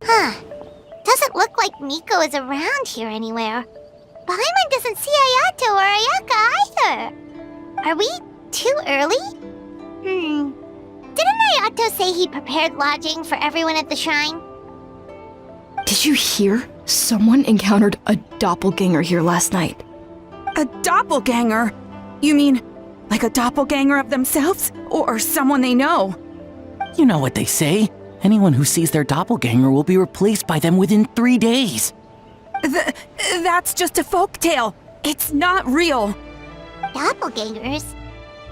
Huh. Doesn't look like Miko is around here anywhere. Paimon doesn't see Ayato or Ayaka either. Are we too early? Didn't Ayato say he prepared lodging for everyone at the shrine? Did you hear? Someone encountered a doppelganger here last night. A doppelganger? You mean, like a doppelganger of themselves? Or someone they know? You know what they say. Anyone who sees their doppelganger will be replaced by them within 3 days. That's just a folktale. It's not real. Doppelgangers?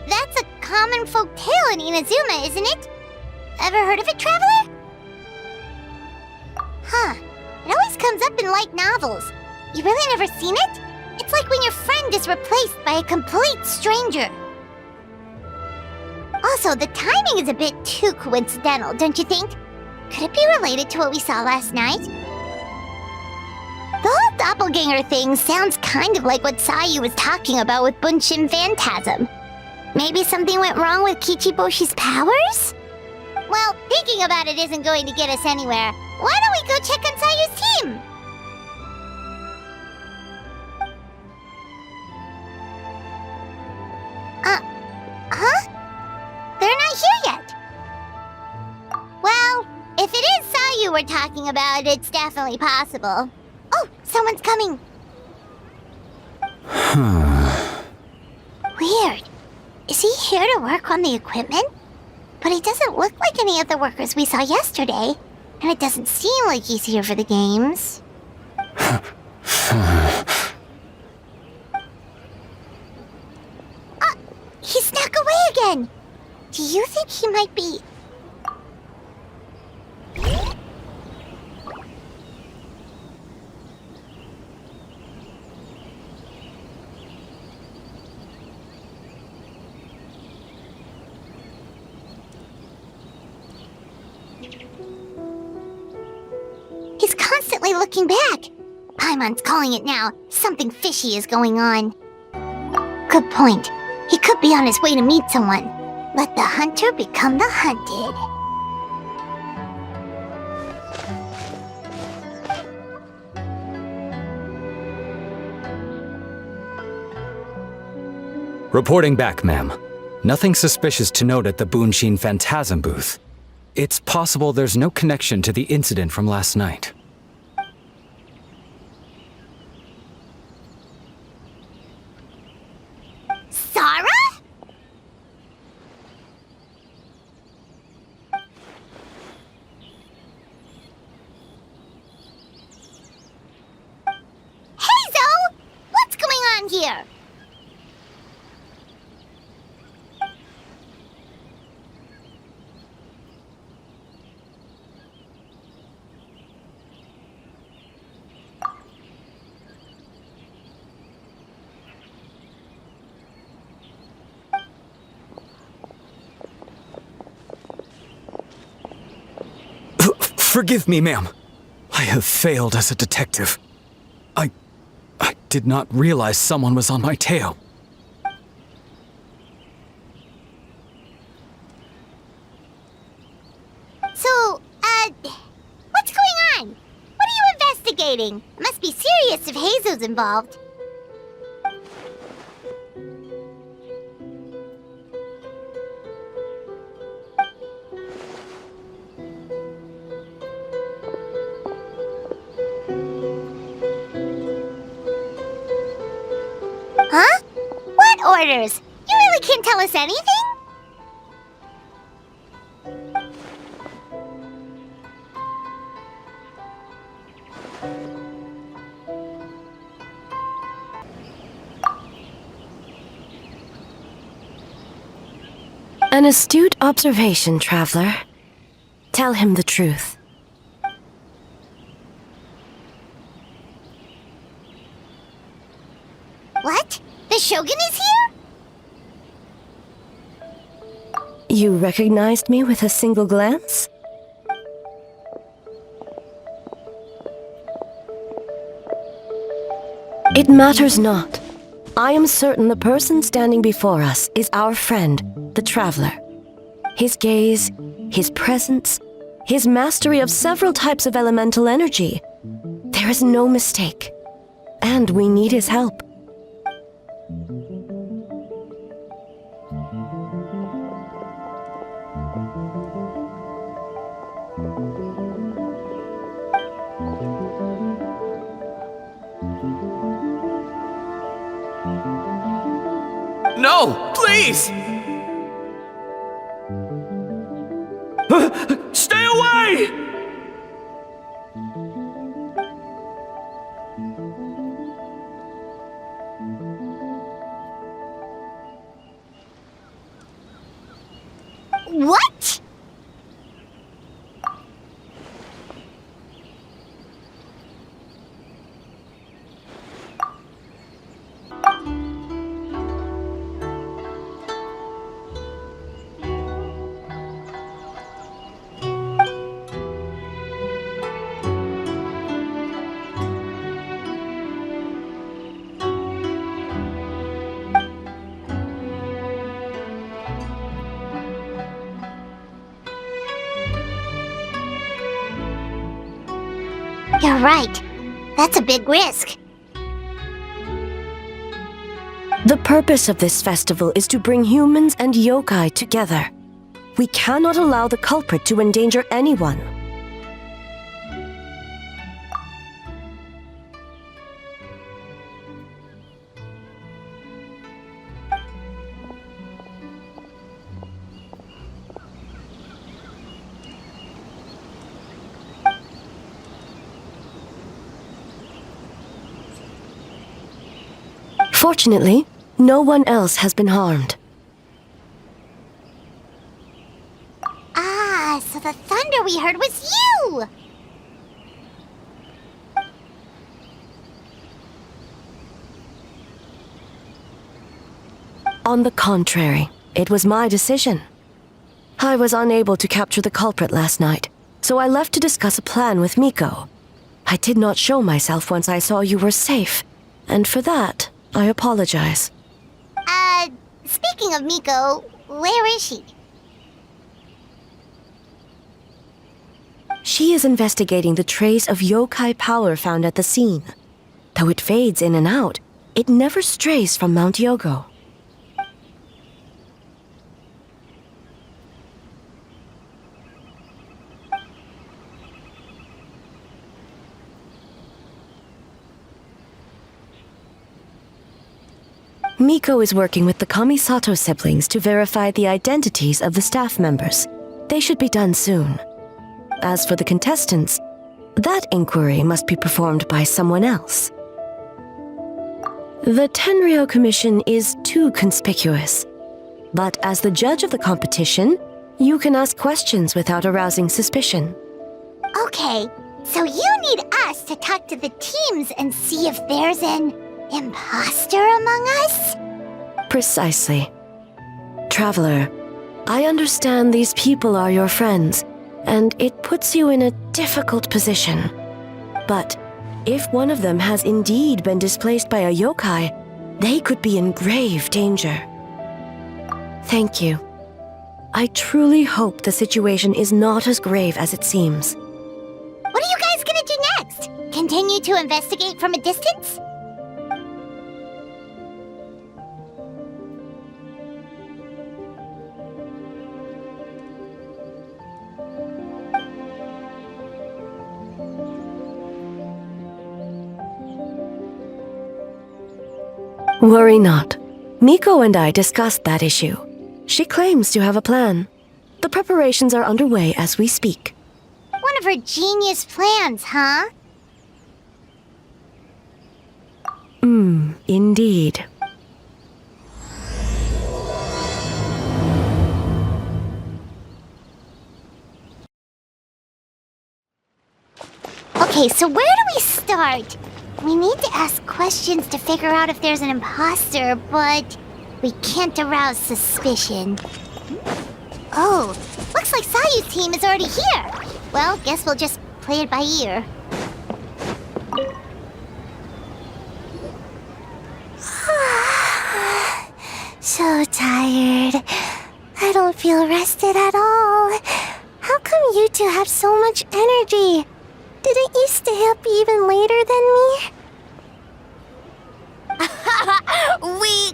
That's a common folk tale in Inazuma, isn't it? Ever heard of it, Traveler? Huh. It always comes up in light novels. You really never seen it? It's like when your friend is replaced by a complete stranger. Also, the timing is a bit too coincidental, don't you think? Could it be related to what we saw last night? The whole doppelganger thing sounds kind of like what Sayu was talking about with Bunshin Phantasm. Maybe something went wrong with Kichiboshi's powers? Well, thinking about it isn't going to get us anywhere. Why don't we go check on Sayu's team? Huh? They're not here yet. Well, if it is Sayu we're talking about, it's definitely possible. Oh, someone's coming. Weird. Is he here to work on the equipment? But he doesn't look like any of the workers we saw yesterday. And it doesn't seem like he's here for the games. He snuck away again! Do you think he might be... He's constantly looking back. Paimon's calling it now. Something fishy is going on. Good point. He could be on his way to meet someone. Let the hunter become the hunted. Reporting back, ma'am. Nothing suspicious to note at the Bunshin Phantasm booth. It's possible there's no connection to the incident from last night. Sarah? Hazel! What's going on here? Forgive me, ma'am. I have failed as a detective. I did not realize someone was on my tail. So, what's going on? What are you investigating? It must be serious if Hazel's involved. Huh? What orders? You really can't tell us anything? An astute observation, Traveler. Tell him the truth. What? The Shogun is here? You recognized me with a single glance? It matters not. I am certain the person standing before us is our friend, the Traveler. His gaze, his presence, his mastery of several types of elemental energy. There is no mistake. And we need his help. No, please! Stay away! What? You're right. That's a big risk. The purpose of this festival is to bring humans and yokai together. We cannot allow the culprit to endanger anyone. Fortunately, no one else has been harmed. Ah, so the thunder we heard was you! On the contrary, it was my decision. I was unable to capture the culprit last night, so I left to discuss a plan with Miko. I did not show myself once I saw you were safe, and for that, I apologize. Speaking of Miko, where is she? She is investigating the trace of yokai power found at the scene. Though it fades in and out, it never strays from Mount Yogo. Miko is working with the Kamisato siblings to verify the identities of the staff members. They should be done soon. As for the contestants, that inquiry must be performed by someone else. The Tenryo Commission is too conspicuous. But as the judge of the competition, you can ask questions without arousing suspicion. Okay, so you need us to talk to the teams and see if there's an imposter among us? Precisely. Traveler, I understand these people are your friends, and it puts you in a difficult position. But if one of them has indeed been displaced by a yokai, they could be in grave danger. Thank you. I truly hope the situation is not as grave as it seems. What are you guys gonna do next? Continue to investigate from a distance? Worry not. Miko and I discussed that issue. She claims to have a plan. The preparations are underway as we speak. One of her genius plans, huh? Indeed. Okay, so where do we start? We need to ask questions to figure out if there's an imposter, but we can't arouse suspicion. Oh, looks like Sayu's team is already here. Well, guess we'll just play it by ear. So tired. I don't feel rested at all. How come you two have so much energy? Didn't you stay up even later than me? We...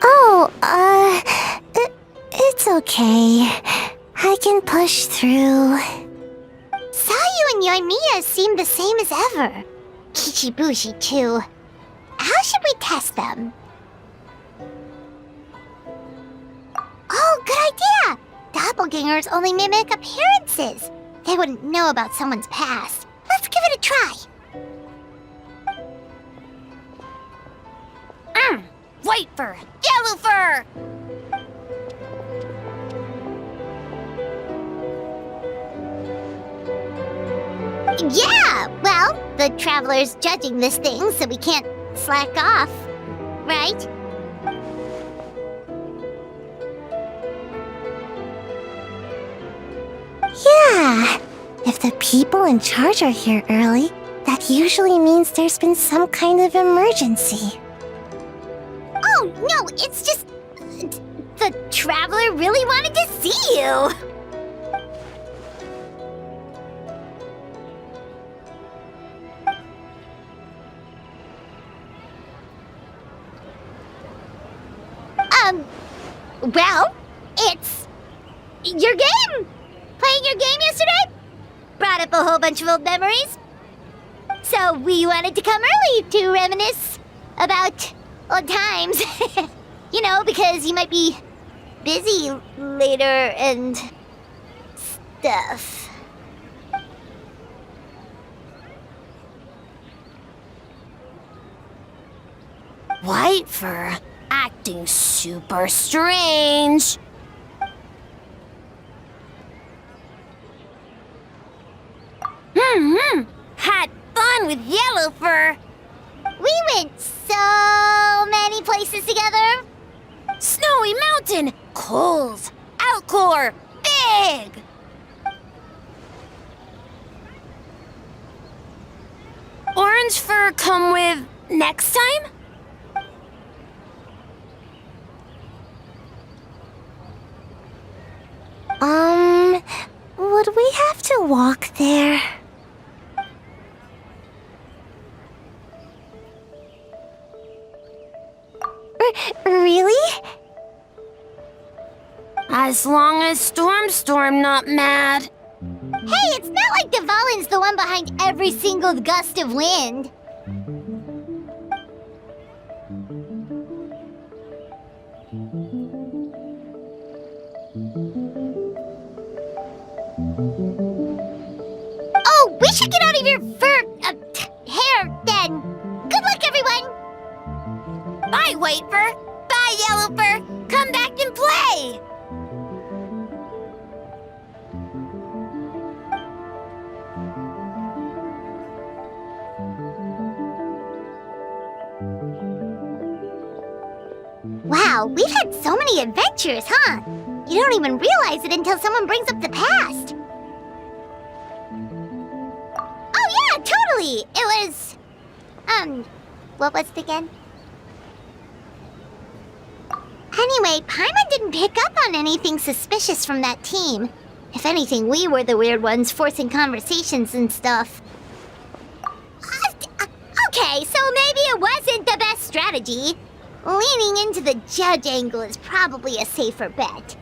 Oh, it's okay. I can push through. Sayu and Yoimiya seem the same as ever. Kichibushi, too. How should we test them? Oh, good idea! Doppelgangers only mimic appearances. They wouldn't know about someone's past. Let's give it a try. White fur! Yellow fur! Yeah! Well, the Traveler's judging this thing, so we can't slack off. Right? Yeah. If the people in charge are here early, that usually means there's been some kind of emergency. Oh, no, it's just... The Traveler really wanted to see you! Well, it's... your game! Playing your game yesterday? Brought up a whole bunch of old memories. So we wanted to come early to reminisce about old times. You know, because you might be busy later and stuff. White fur, acting super strange. Had fun with yellow fur. We went so many places together. Snowy mountain, coals, Alcor, big. Orange fur come with next time? Would we have to walk there? Really? As long as Storm not mad. Hey, it's not like Dvalin's the one behind every single gust of wind. Oh, we should get out of your hair then. Good luck, everyone. Bye, White fur. Bye, Yellow fur. Come back and play. Wow, we've had so many adventures, huh? You don't even realize it until someone brings up the past. Oh yeah, totally! It was... what was it again? Anyway, Paimon didn't pick up on anything suspicious from that team. If anything, we were the weird ones forcing conversations and stuff. Okay, so maybe it wasn't the best strategy. Leaning into the judge angle is probably a safer bet.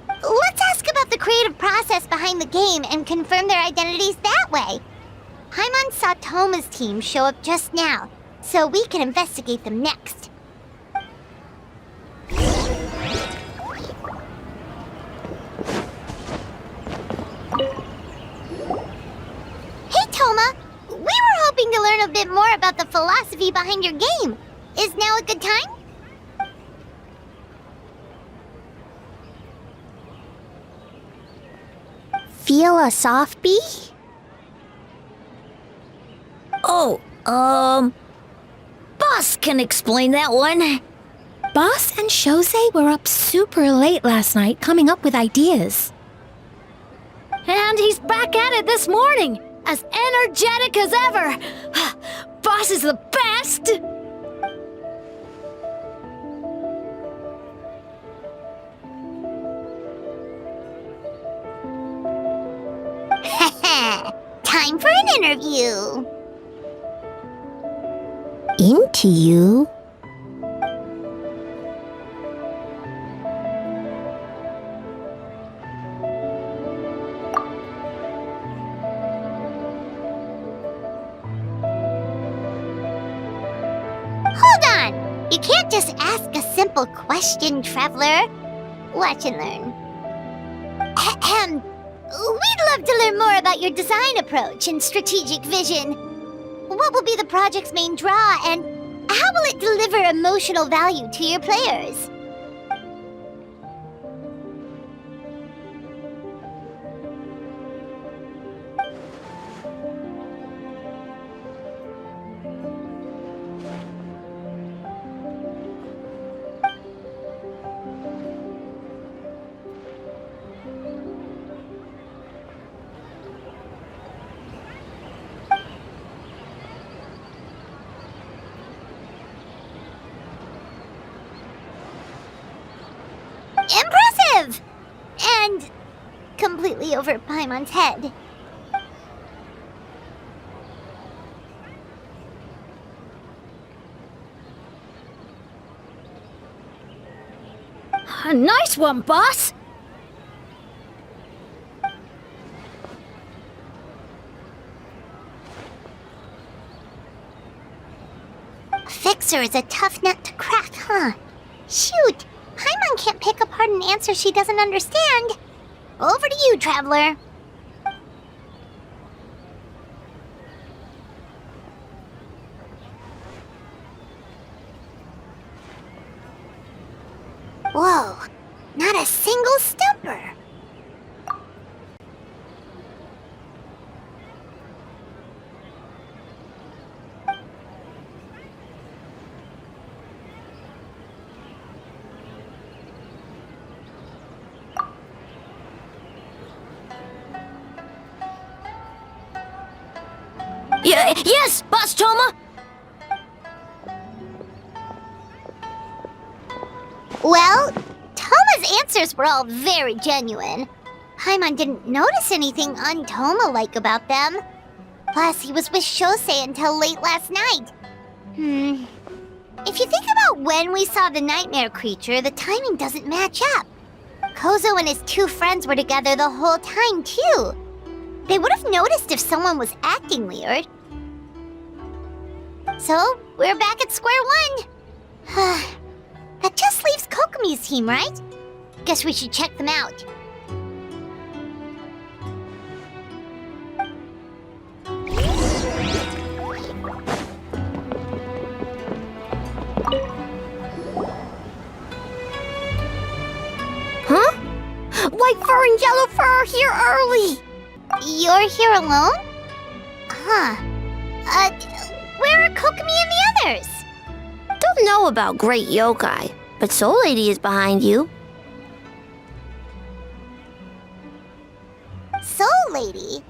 Let's ask about the creative process behind the game and confirm their identities that way. Paimon saw Toma's team show up just now, so we can investigate them next. Hey, Toma! We were hoping to learn a bit more about the philosophy behind your game. Is now a good time? Feel a soft bee? Oh, boss can explain that one. Boss and Shosei were up super late last night coming up with ideas. And he's back at it this morning, as energetic as ever. Boss is the best! Time for an interview. Into you? Hold on! You can't just ask a simple question, traveler. Watch and learn. Ahem. We'd love to learn more about your design approach and strategic vision. What will be the project's main draw, and how will it deliver emotional value to your players? Impressive! And completely over Paimon's head. A nice one, boss! Fixer is a tough nut to crack, huh? Shoot! Paimon can't pick apart an answer she doesn't understand. Over to you, traveler. Whoa, not a single stumper. Yes, Boss Toma! Well, Toma's answers were all very genuine. Paimon didn't notice anything un-Toma-like about them. Plus, he was with Shosei until late last night. If you think about when we saw the nightmare creature, the timing doesn't match up. Kozo and his two friends were together the whole time, too. They would have noticed if someone was acting weird. So, we're back at square one. That just leaves Kokomi's team, right? Guess we should check them out. Huh? White fur and yellow fur are here early! You're here alone? Huh. Where are Kokomi and the others? Don't know about Great Yokai, but Soul Lady is behind you. Soul Lady?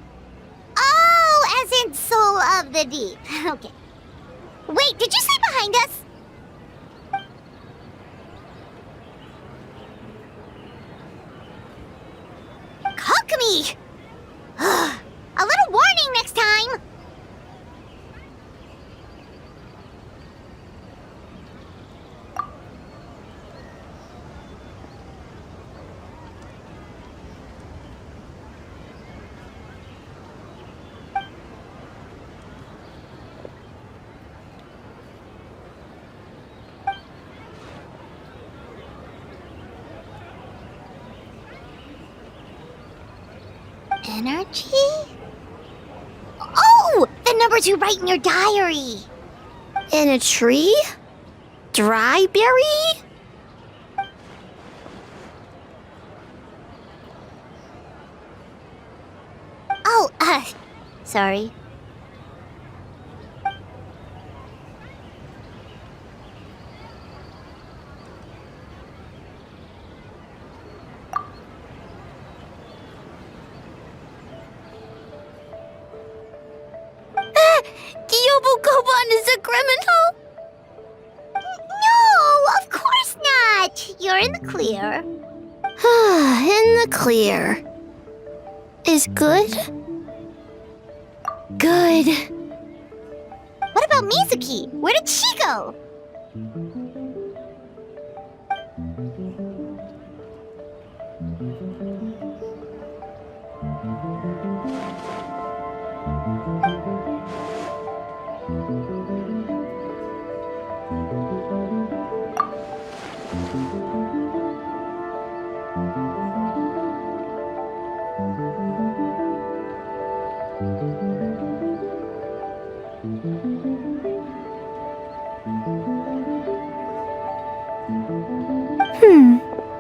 Oh, as in Soul of the Deep. Okay. Wait, did you say behind us? Kokomi! A little warning next time! Energy? Oh! The numbers you write in your diary! In a tree? Dryberry? Oh, sorry. Yobukoban is a criminal? No, of course not. You're in the clear. In the clear. Is good? Good. What about Mizuki? Where did she go?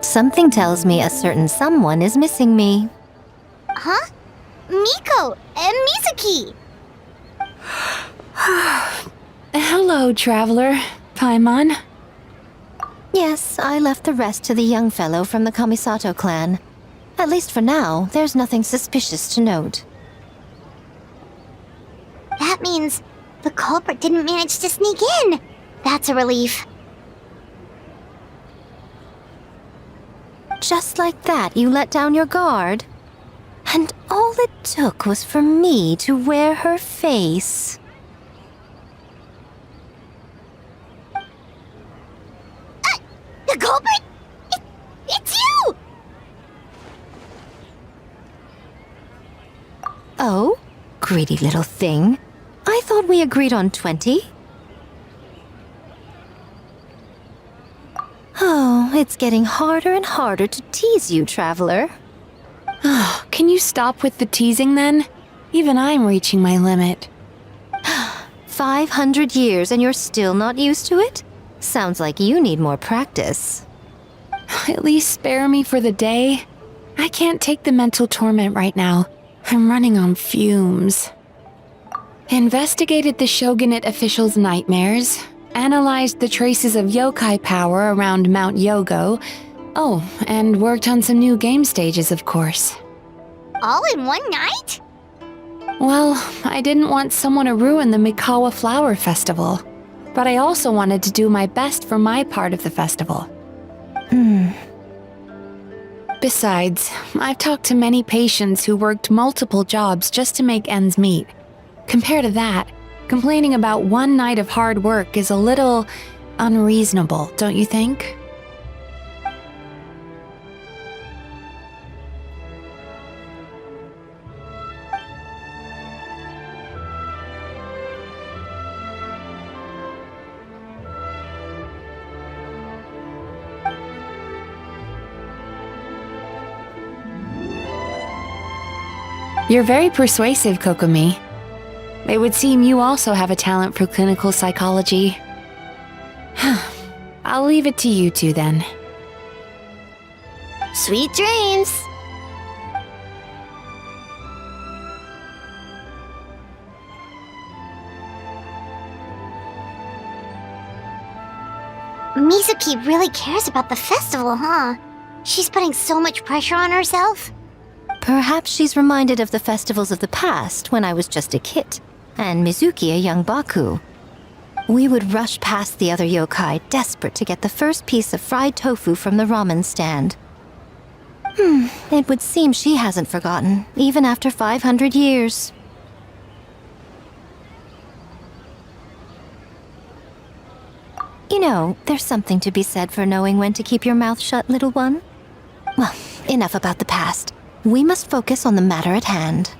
Something tells me a certain someone is missing me. Huh? Miko and Mizuki. Hello, traveler. Paimon. Yes, I left the rest to the young fellow from the Kamisato clan. At least for now, there's nothing suspicious to note. That means the culprit didn't manage to sneak in. That's a relief. Just like that, you let down your guard? And all it took was for me to wear her face. The culprit? It's you! Oh? Greedy little thing. I thought we agreed on 20. Oh, it's getting harder and harder to tease you, traveler. Can you stop with the teasing then? Even I'm reaching my limit. 500 years and you're still not used to it? Sounds like you need more practice. At least spare me for the day. I can't take the mental torment right now. I'm running on fumes. Investigated the shogunate officials' nightmares. Analyzed the traces of yokai power around Mount Yogo. Oh, and worked on some new game stages, of course. All in one night? Well, I didn't want someone to ruin the Mikawa Flower Festival. But I also wanted to do my best for my part of the festival. Besides, I've talked to many patients who worked multiple jobs just to make ends meet. Compared to that, complaining about one night of hard work is a little unreasonable, don't you think? You're very persuasive, Kokomi. It would seem you also have a talent for clinical psychology. I'll leave it to you two then. Sweet dreams. Mizuki really cares about the festival, huh? She's putting so much pressure on herself. Perhaps she's reminded of the festivals of the past when I was just a kid, and Mizuki a young Baku. We would rush past the other yokai, desperate to get the first piece of fried tofu from the ramen stand. It would seem she hasn't forgotten, even after 500 years. You know, there's something to be said for knowing when to keep your mouth shut, little one. Well, enough about the past. We must focus on the matter at hand.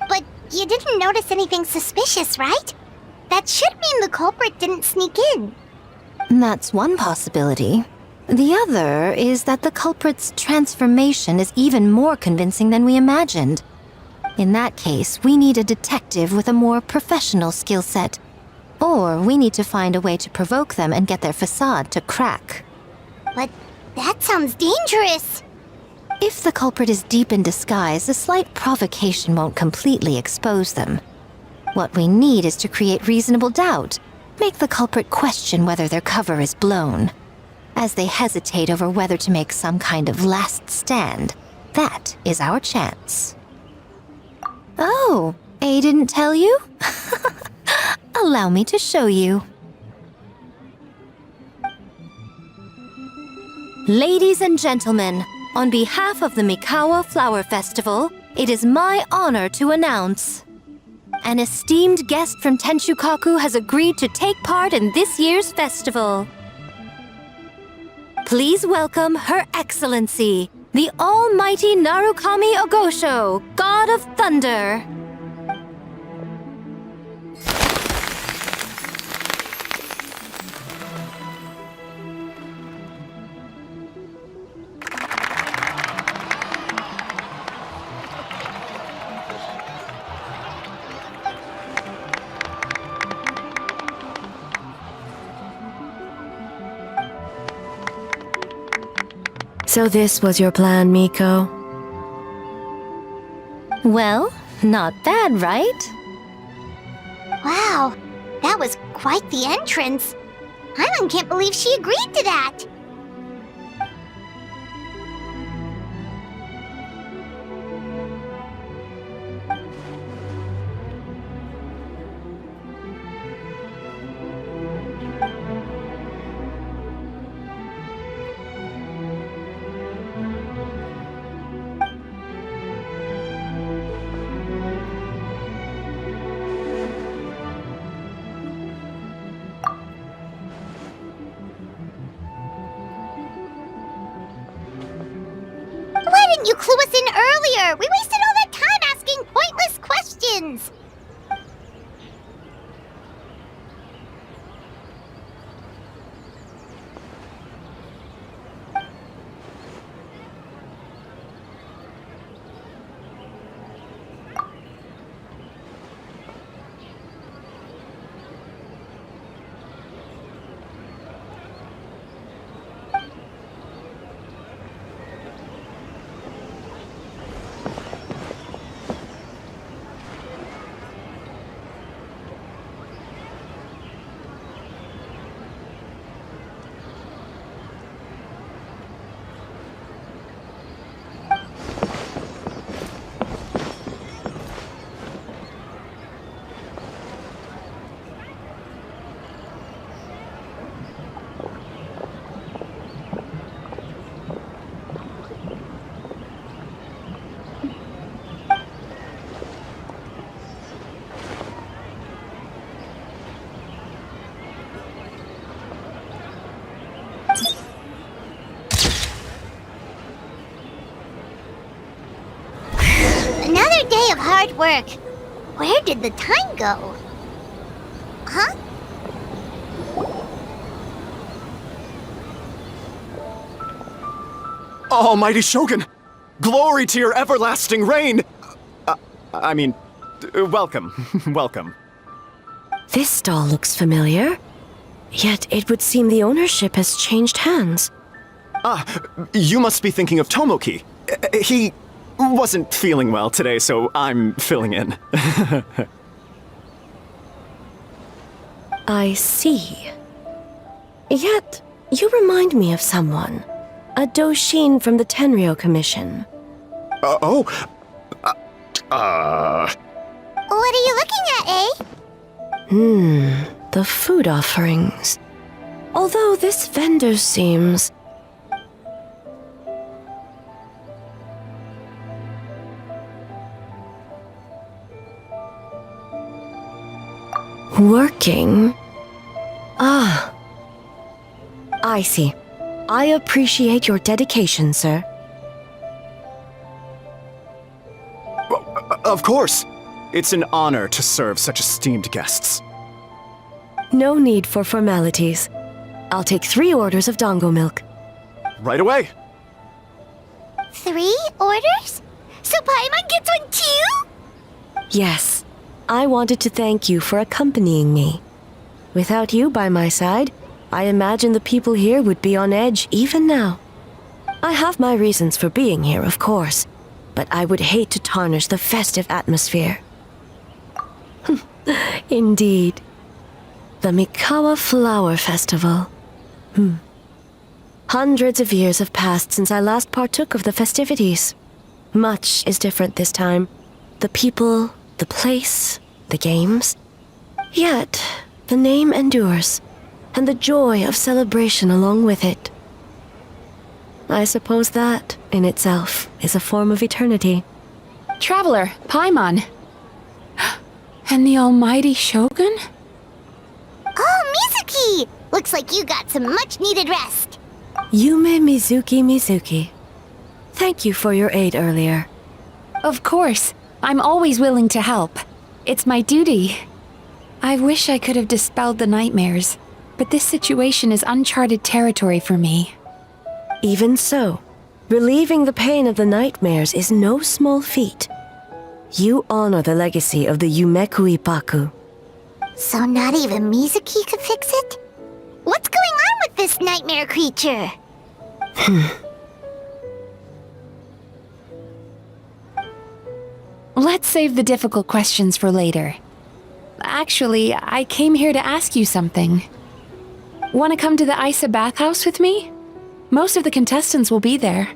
But you didn't notice anything suspicious, right? That should mean the culprit didn't sneak in. That's one possibility. The other is that the culprit's transformation is even more convincing than we imagined. In that case, we need a detective with a more professional skill set. Or we need to find a way to provoke them and get their facade to crack. But that sounds dangerous. If the culprit is deep in disguise, a slight provocation won't completely expose them. What we need is to create reasonable doubt, make the culprit question whether their cover is blown. As they hesitate over whether to make some kind of last stand, that is our chance. Oh, A didn't tell you? Allow me to show you. Ladies and gentlemen, on behalf of the Mikawa Flower Festival, it is my honor to announce an esteemed guest from Tenshukaku has agreed to take part in this year's festival. Please welcome Her Excellency, the Almighty Narukami Ogosho, God of Thunder. So this was your plan, Miko? Well, not bad, right? Wow, that was quite the entrance. Paimon can't believe she agreed to that. Why didn't you clue us in earlier? We wasted all that time asking pointless questions. Another day of hard work. Where did the time go? Huh? Almighty Shogun! Glory to your everlasting reign! Welcome. Welcome. This stall looks familiar. Yet it would seem the ownership has changed hands. You must be thinking of Tomoki. He wasn't feeling well today, so I'm filling in. I see. Yet, you remind me of someone. A Doshin from the Tenryo Commission. What are you looking at, eh? The food offerings. Although this vendor seems... working? Ah. I see. I appreciate your dedication, sir. Of course. It's an honor to serve such esteemed guests. No need for formalities. I'll take 3 orders of dongo milk. Right away. 3 orders? So Paimon gets one too? Yes. I wanted to thank you for accompanying me. Without you by my side, I imagine the people here would be on edge even now. I have my reasons for being here, of course, but I would hate to tarnish the festive atmosphere. Indeed. The Mikawa Flower Festival. Hundreds of years have passed since I last partook of the festivities. Much is different this time. The people, the place, the games. Yet, the name endures, and the joy of celebration along with it. I suppose that, in itself, is a form of eternity. Traveler, Paimon. And the almighty Shogun? Oh, Mizuki! Looks like you got some much-needed rest. Yume Mizuki. Thank you for your aid earlier. Of course. I'm always willing to help. It's my duty. I wish I could have dispelled the nightmares, but this situation is uncharted territory for me. Even so, relieving the pain of the nightmares is no small feat. You honor the legacy of the Yumeku Ippaku. So not even Mizuki could fix it? What's going on with this nightmare creature? Let's save the difficult questions for later. Actually, I came here to ask you something. Want to come to the Isa bathhouse with me? Most of the contestants will be there.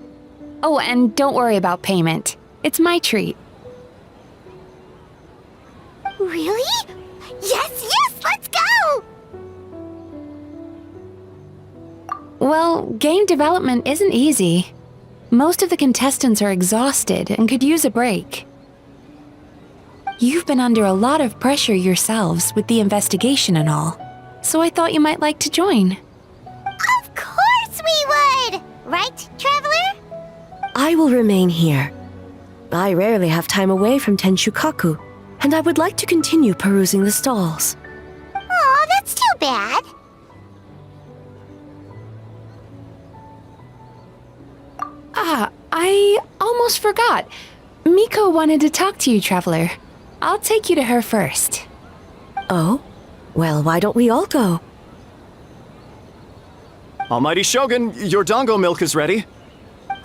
Oh, and don't worry about payment. It's my treat. Really? Yes, let's go! Well, game development isn't easy. Most of the contestants are exhausted and could use a break. You've been under a lot of pressure yourselves with the investigation and all, so I thought you might like to join. Of course we would! Right, Traveler? I will remain here. I rarely have time away from Tenshukaku, and I would like to continue perusing the stalls. Aw, that's too bad. I almost forgot. Miko wanted to talk to you, Traveler. I'll take you to her first. Oh? Well, why don't we all go? Almighty Shogun, your dango milk is ready.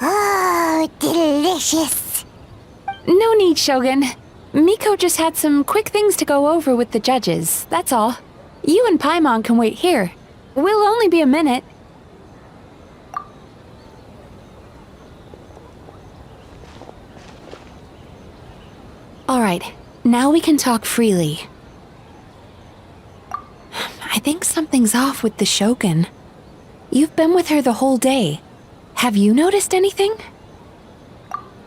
Oh, delicious. No need, Shogun. Miko just had some quick things to go over with the judges, that's all. You and Paimon can wait here. We'll only be a minute. Alright, now we can talk freely. I think something's off with the Shogun. You've been with her the whole day. Have you noticed anything?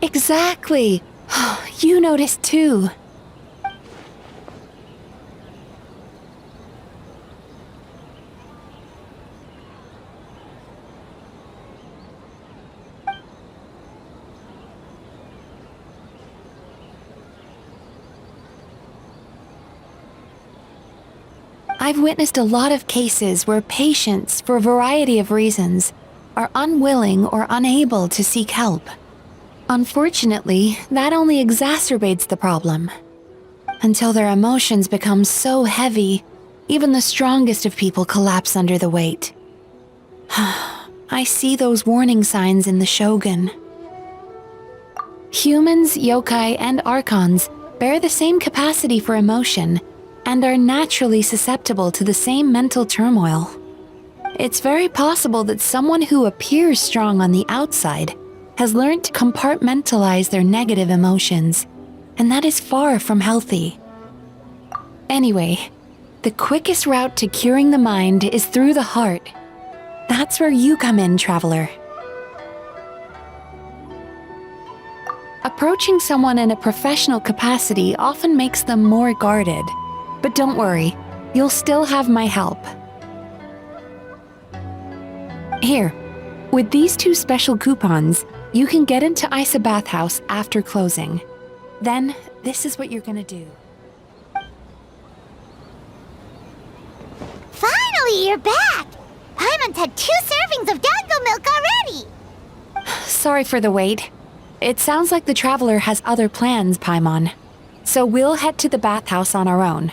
Exactly. You noticed too. I've witnessed a lot of cases where patients, for a variety of reasons, are unwilling or unable to seek help. Unfortunately, that only exacerbates the problem. Until their emotions become so heavy, even the strongest of people collapse under the weight. I see those warning signs in the Shogun. Humans, yokai, and archons bear the same capacity for emotion and are naturally susceptible to the same mental turmoil. It's very possible that someone who appears strong on the outside has learned to compartmentalize their negative emotions, and that is far from healthy. Anyway, the quickest route to curing the mind is through the heart. That's where you come in, Traveler. Approaching someone in a professional capacity often makes them more guarded. But don't worry, you'll still have my help. Here, with these 2 special coupons, you can get into Isa Bathhouse after closing. Then, this is what you're gonna do. Finally, you're back! Paimon's had 2 servings of dango milk already! Sorry for the wait. It sounds like the Traveler has other plans, Paimon. So we'll head to the bathhouse on our own.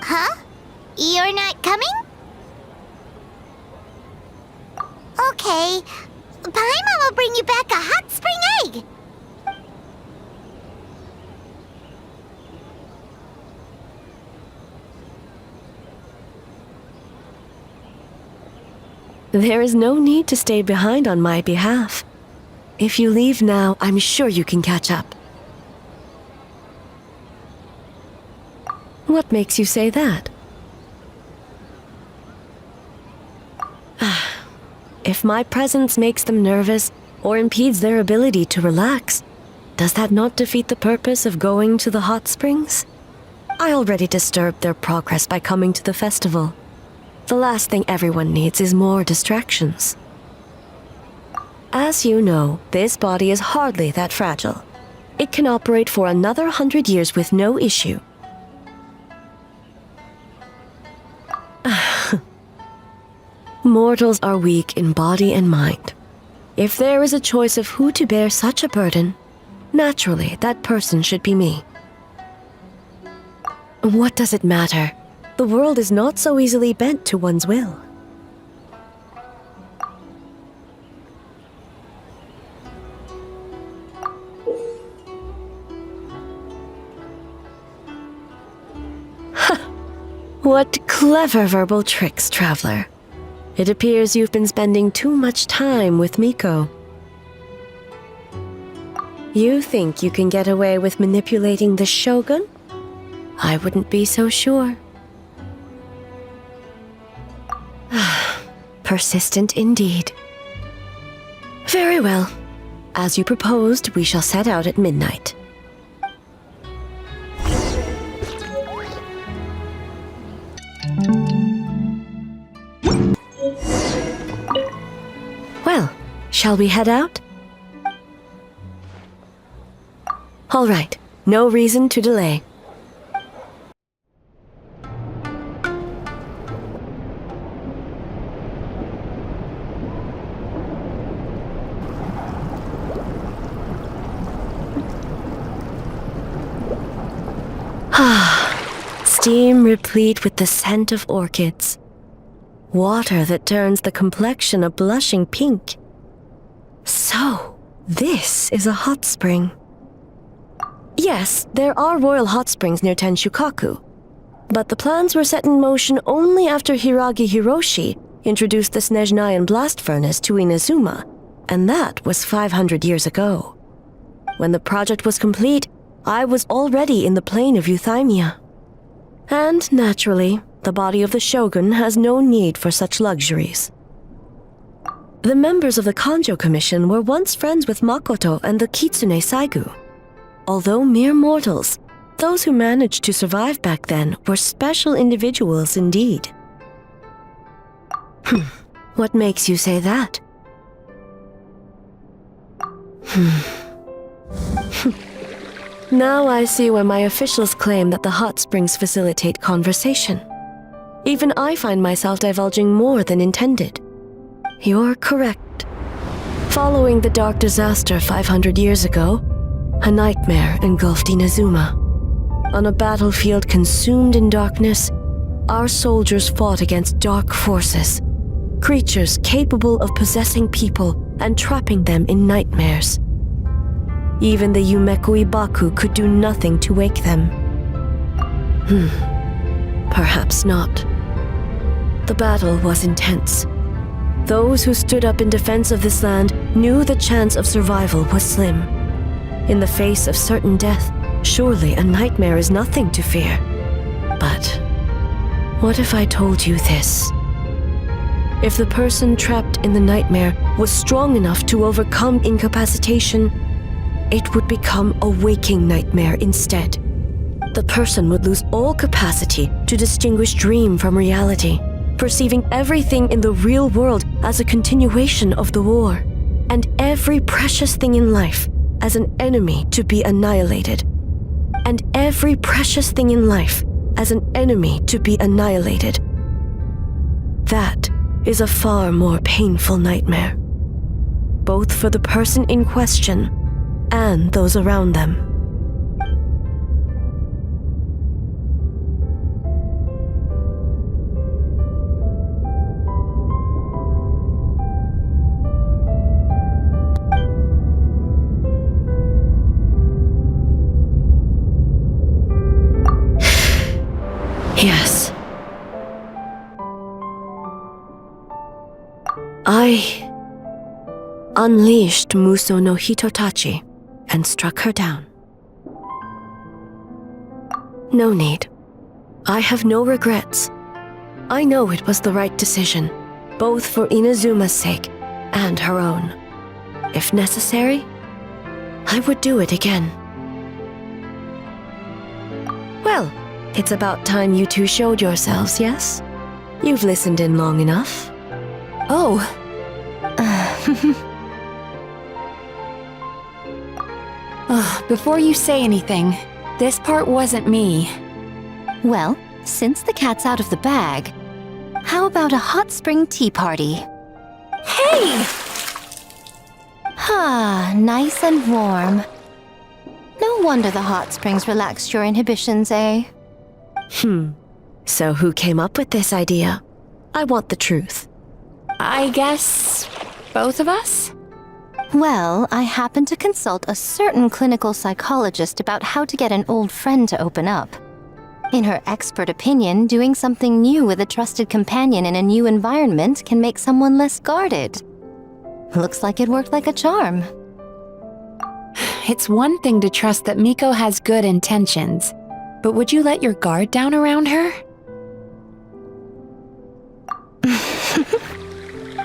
Huh? You're not coming? Okay. Paimon will bring you back a hot spring egg! There is no need to stay behind on my behalf. If you leave now, I'm sure you can catch up. What makes you say that? If my presence makes them nervous or impedes their ability to relax, does that not defeat the purpose of going to the hot springs? I already disturbed their progress by coming to the festival. The last thing everyone needs is more distractions. As you know, this body is hardly that fragile. It can operate for another 100 years with no issue. Mortals are weak in body and mind. If there is a choice of who to bear such a burden, naturally that person should be me. What does it matter? The world is not so easily bent to one's will. What clever verbal tricks, traveler. It appears you've been spending too much time with Miko. You think you can get away with manipulating the Shogun? I wouldn't be so sure. Persistent indeed. Very well. As you proposed, we shall set out at midnight. Well, shall we head out? All right, no reason to delay. Steam replete with the scent of orchids. Water that turns the complexion a blushing pink. So, this is a hot spring. Yes, there are royal hot springs near Tenshukaku, but the plans were set in motion only after Hiragi Hiroshi introduced the Snezhnayan blast furnace to Inazuma, and that was 500 years ago. When the project was complete, I was already in the plain of Euthymia. And naturally, the body of the Shogun has no need for such luxuries. The members of the Kanjo Commission were once friends with Makoto and the Kitsune Saigu. Although mere mortals, those who managed to survive back then were special individuals indeed. What makes you say that? Now I see why my officials claim that the hot springs facilitate conversation. Even I find myself divulging more than intended. You're correct. Following the dark disaster 500 years ago, a nightmare engulfed Inazuma. On a battlefield consumed in darkness, our soldiers fought against dark forces, creatures capable of possessing people and trapping them in nightmares. Even the Yumeku Ibaku could do nothing to wake them. Perhaps not. The battle was intense. Those who stood up in defense of this land knew the chance of survival was slim. In the face of certain death, surely a nightmare is nothing to fear. But what if I told you this? If the person trapped in the nightmare was strong enough to overcome incapacitation, it would become a waking nightmare instead. The person would lose all capacity to distinguish dream from reality, perceiving everything in the real world as a continuation of the war, and every precious thing in life as an enemy to be annihilated. And every precious thing in life as an enemy to be annihilated. That is a far more painful nightmare, both for the person in question and those around them. Yes. I unleashed Muso no Hitotachi and struck her down. No need. I have no regrets. I know it was the right decision, both for Inazuma's sake and her own. If necessary, I would do it again. Well, it's about time you two showed yourselves, yes? You've listened in long enough. Oh. Before you say anything, this part wasn't me. Well, since the cat's out of the bag, how about a hot spring tea party? Hey! Ah, nice and warm. No wonder the hot springs relaxed your inhibitions, eh? So who came up with this idea? I want the truth. I guess both of us? Well, I happened to consult a certain clinical psychologist about how to get an old friend to open up. In her expert opinion, doing something new with a trusted companion in a new environment can make someone less guarded. Looks like it worked like a charm. It's one thing to trust that Miko has good intentions, but would you let your guard down around her?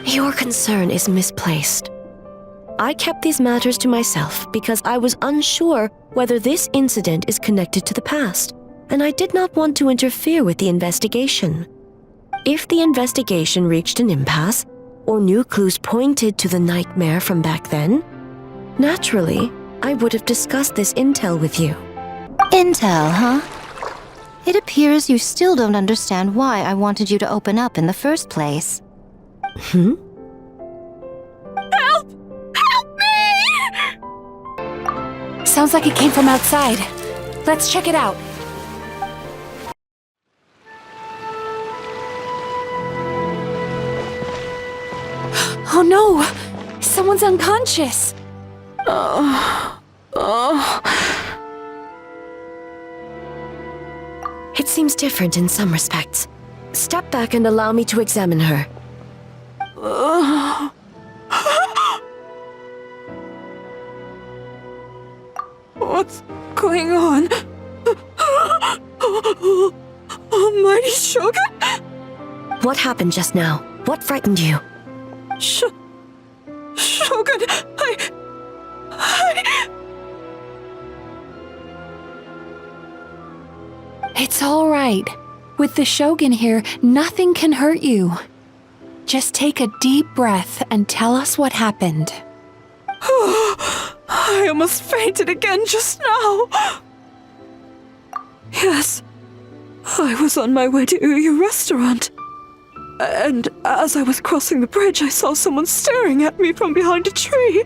Your concern is misplaced. I kept these matters to myself because I was unsure whether this incident is connected to the past, and I did not want to interfere with the investigation. If the investigation reached an impasse, or new clues pointed to the nightmare from back then, naturally, I would have discussed this intel with you. Intel, huh? It appears you still don't understand why I wanted you to open up in the first place. Help! Help me! Sounds like it came from outside. Let's check it out. Oh no! Someone's unconscious! It seems different in some respects. Step back and allow me to examine her. What's going on? Almighty Shogun? What happened just now? What frightened you? Shogun, It's all right. With the Shogun here, nothing can hurt you. Just take a deep breath and tell us what happened. I almost fainted again just now. Yes, I was on my way to your restaurant. And as I was crossing the bridge, I saw someone staring at me from behind a tree.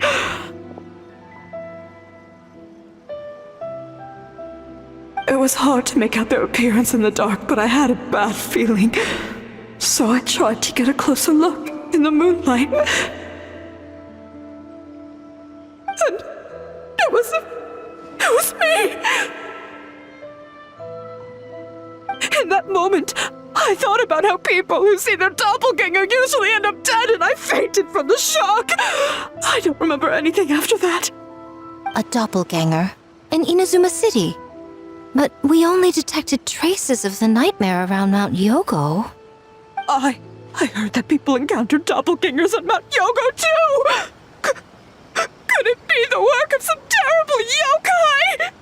It was hard to make out their appearance in the dark, but I had a bad feeling. So I tried to get a closer look in the moonlight. And it was me! In that moment, I thought about how people who see their doppelganger usually end up dead, and I fainted from the shock. I don't remember anything after that. A doppelganger in Inazuma City. But we only detected traces of the nightmare around Mount Yogo. I heard that people encountered doppelgangers at Mount Yogo too! Could it be the work of some terrible yokai?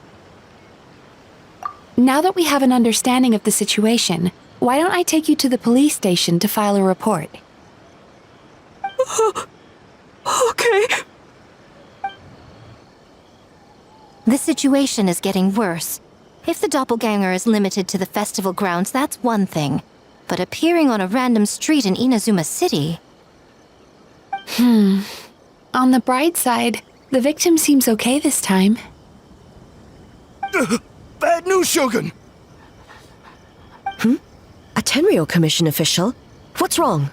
Now that we have an understanding of the situation, why don't I take you to the police station to file a report? Okay. The situation is getting worse. If the doppelganger is limited to the festival grounds, that's one thing. But appearing on a random street in Inazuma City... On the bright side, the victim seems okay this time. Bad news, Shogun! A Tenryo Commission official? What's wrong?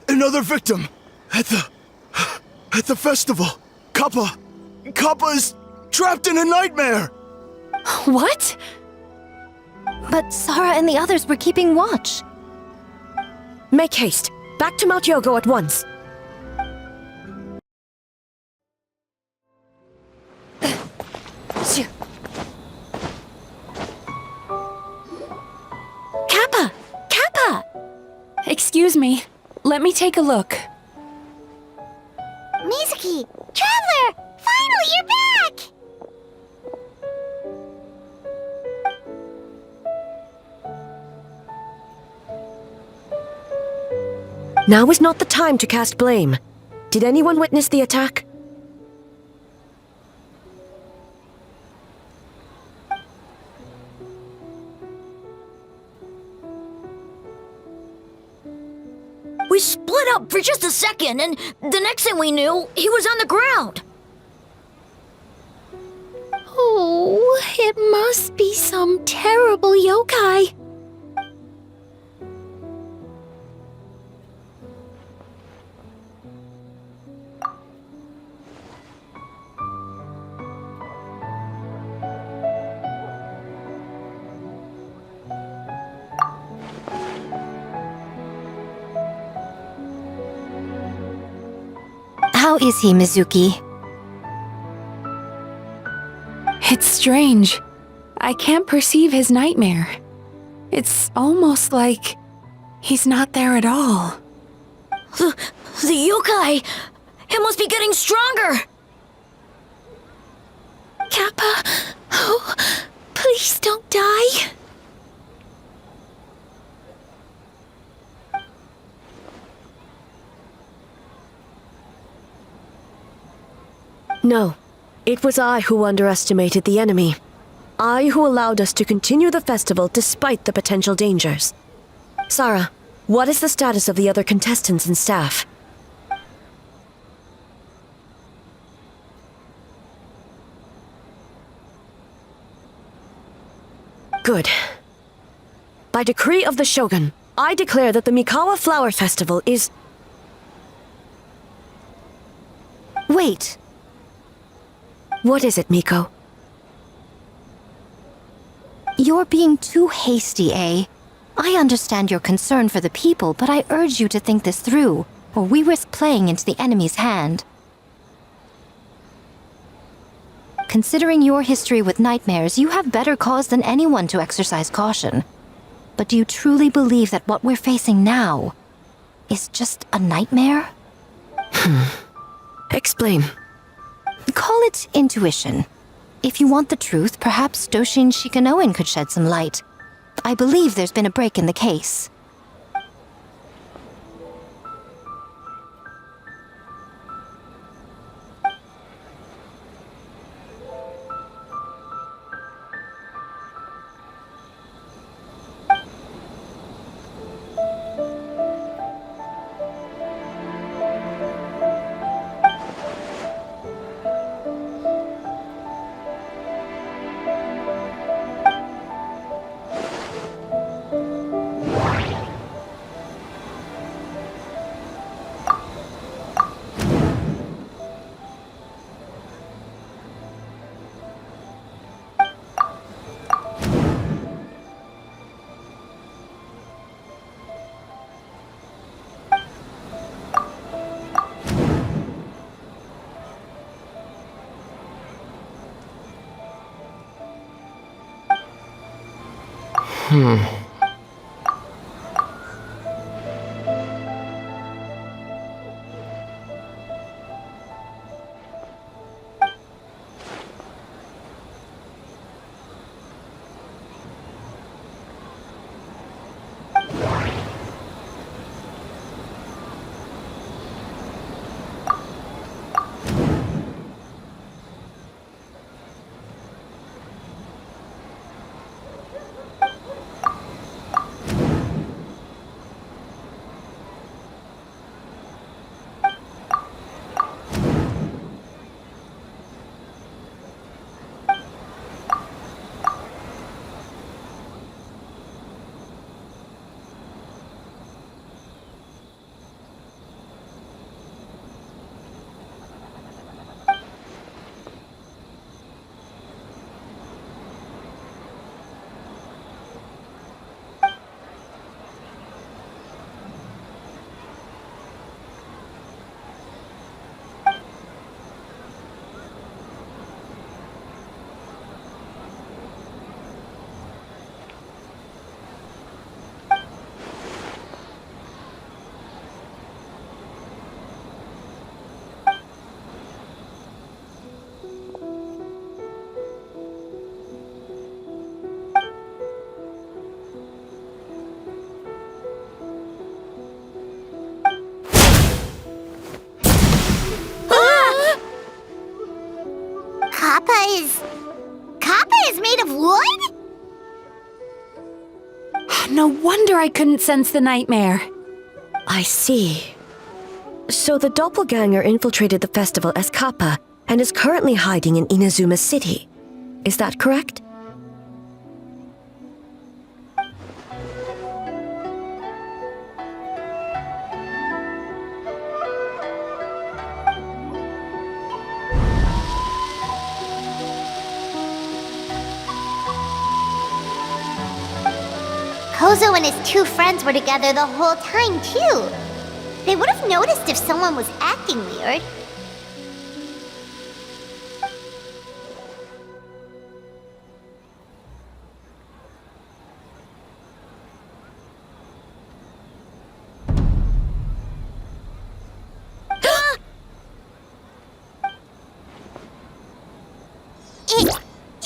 Another victim! At the festival! Kappa is trapped in a nightmare! What? But Sara and the others were keeping watch. Make haste. Back to Mount Yogo at once. Excuse me. Let me take a look. Mizuki! Traveler! Finally, you're back! Now is not the time to cast blame. Did anyone witness the attack? We split up for just a second, and the next thing we knew, he was on the ground. Oh, it must be some terrible yokai. How is he, Mizuki? It's strange. I can't perceive his nightmare. It's almost like he's not there at all. The yokai! It must be getting stronger! Kappa, oh, please don't die. No. It was I who underestimated the enemy. I who allowed us to continue the festival despite the potential dangers. Sarah, what is the status of the other contestants and staff? Good. By decree of the Shogun, I declare that the Mikawa Flower Festival is... Wait. What is it, Miko? You're being too hasty, eh? I understand your concern for the people, but I urge you to think this through, or we risk playing into the enemy's hand. Considering your history with nightmares, you have better cause than anyone to exercise caution. But do you truly believe that what we're facing now is just a nightmare? Explain. Call it intuition. If you want the truth, perhaps Doshin Shikanoin could shed some light. I believe there's been a break in the case. Kappa is made of wood? No wonder I couldn't sense the nightmare. I see. So the doppelganger infiltrated the festival as Kappa and is currently hiding in Inazuma City. Is that correct? Kozo and his two friends were together the whole time, too. They would have noticed if someone was acting weird.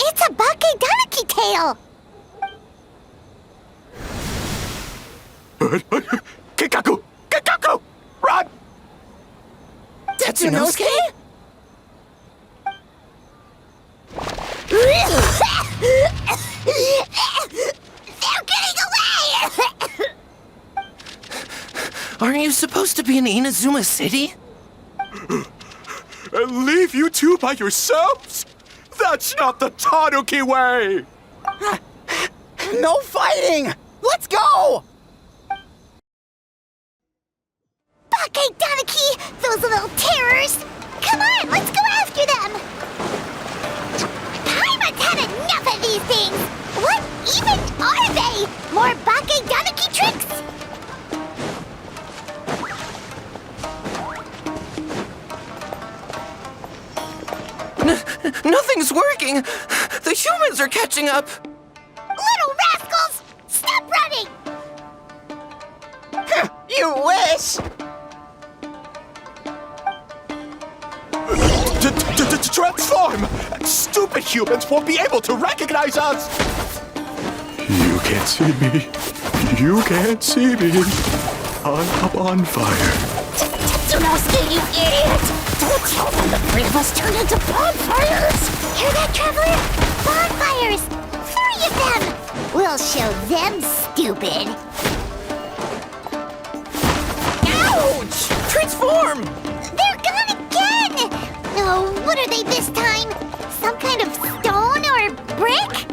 It's a Bakedanaki tail! Kikaku! Kikaku! Run! Tetsunosuke? They're getting away! Aren't you supposed to be in Inazuma City? And leave you two by yourselves? That's not the Tanuki way! No fighting! Let's go! Bakedanaki! Those little terrors! Come on, let's go after them! Paimon's had enough of these things! What even are they? More Bakedanaki tricks? Nothing's working! The humans are catching up! Little rascals! Stop running! You wish! Transform! Stupid humans won't be able to recognize us! You can't see me. You can't see me. I'm on fire. Tetsunosuke, you idiot! Don't tell them the three of us turned into bonfires! Hear that, Traveler? Bonfires! 3 of them! We'll show them stupid! Ouch! Transform! They're gone again! Oh, what are they this time? Some kind of stone or brick?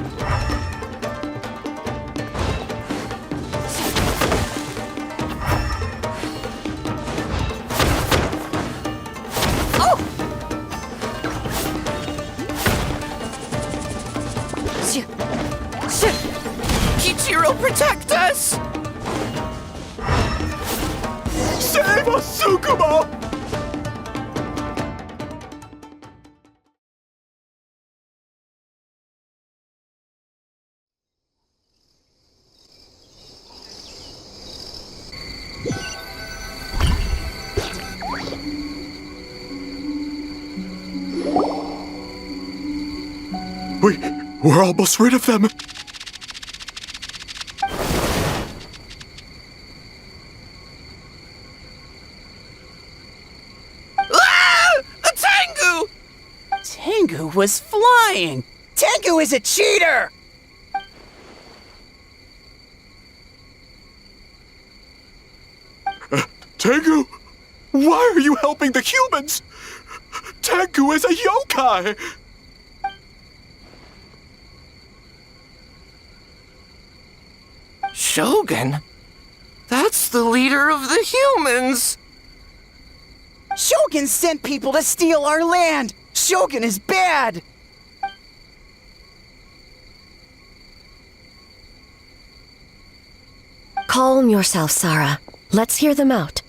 Oh! Kichiro, protect us! Save us, Sukuma! We're almost rid of them. Ah! A Tengu! Tengu was flying! Tengu is a cheater! Tengu, why are you helping the humans? Tengu is a yokai! Shogun? That's the leader of the humans! Shogun sent people to steal our land! Shogun is bad! Calm yourself, Sarah. Let's hear them out.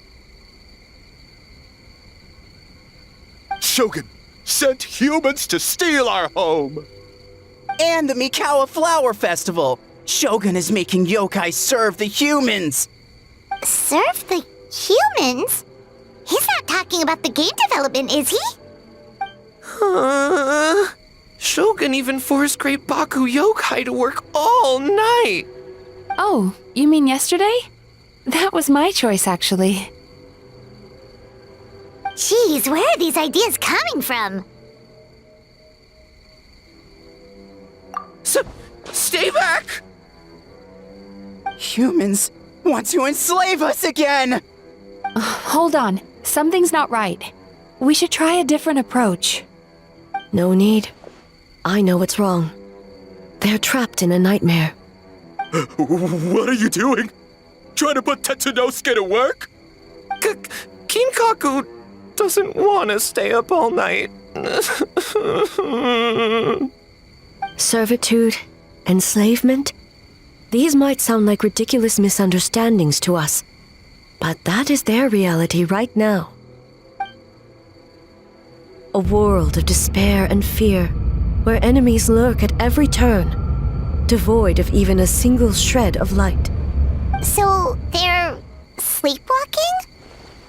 Shogun sent humans to steal our home! And the Mikawa Flower Festival! Shogun is making yokai serve the humans! Serve the humans? He's not talking about the game development, is he? Shogun even forced Great Baku Yokai to work all night! Oh, you mean yesterday? That was my choice, actually. Jeez, where are these ideas coming from? Stay back! Humans want to enslave us again! Hold on. Something's not right. We should try a different approach. No need. I know what's wrong. They're trapped in a nightmare. What are you doing? Trying to put Tetsunosuke to work? Kinkaku doesn't want to stay up all night. Servitude, enslavement, these might sound like ridiculous misunderstandings to us, but that is their reality right now. A world of despair and fear, where enemies lurk at every turn, devoid of even a single shred of light. So, they're sleepwalking?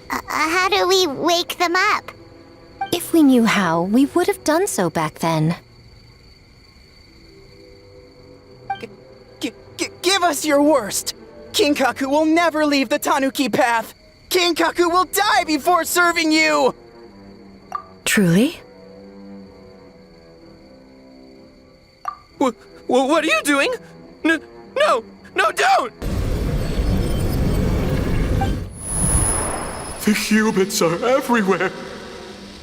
How do we wake them up? If we knew how, we would have done so back then. Give us your worst! Kinkaku will never leave the Tanuki path! Kinkaku will die before serving you! Truly? What are you doing? No, don't! The humans are everywhere.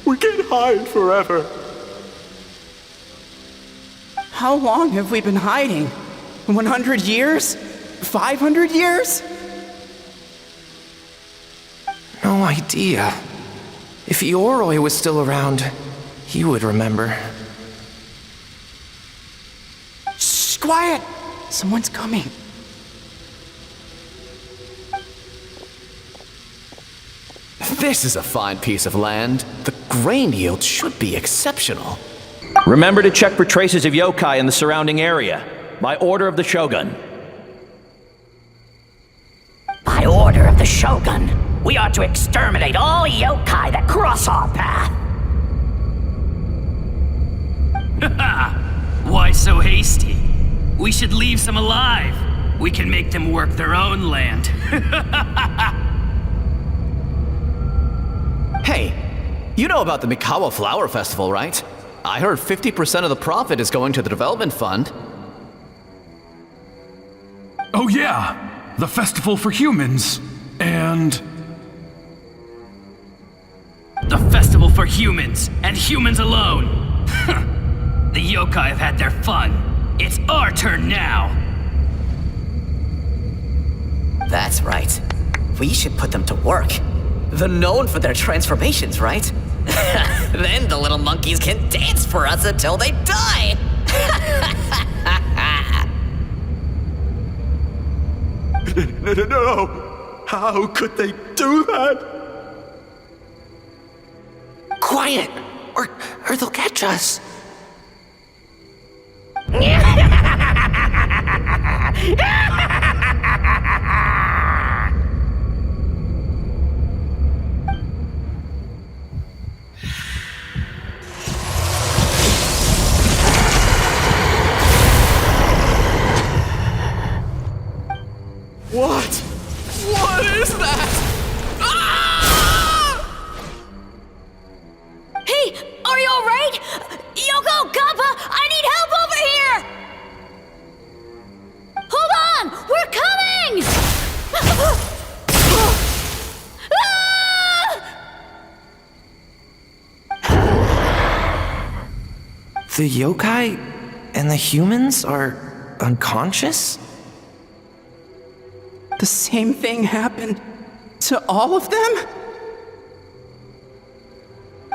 We can't hide forever. How long have we been hiding? 100 years? 500 years? No idea. If Yoroi was still around, he would remember. Shh, quiet! Someone's coming. This is a fine piece of land. The grain yield should be exceptional. Remember to check for traces of yokai in the surrounding area. By order of the Shogun. By order of the Shogun, we are to exterminate all yokai that cross our path. Why so hasty? We should leave some alive. We can make them work their own land. Hey, you know about the Mikawa Flower Festival, right? I heard 50% of the profit is going to the development fund. Oh yeah, the festival for humans, and... The festival for humans, and humans alone. The yokai have had their fun. It's our turn now. That's right. We should put them to work. They're known for their transformations, right? Then the little monkeys can dance for us until they die! No! How could they do that? Quiet, or they'll catch us. What? What is that? Ah! Hey, are you alright? Yoko, Kappa, I need help over here! Hold on! We're coming! The yokai and the humans are unconscious? The same thing happened to all of them?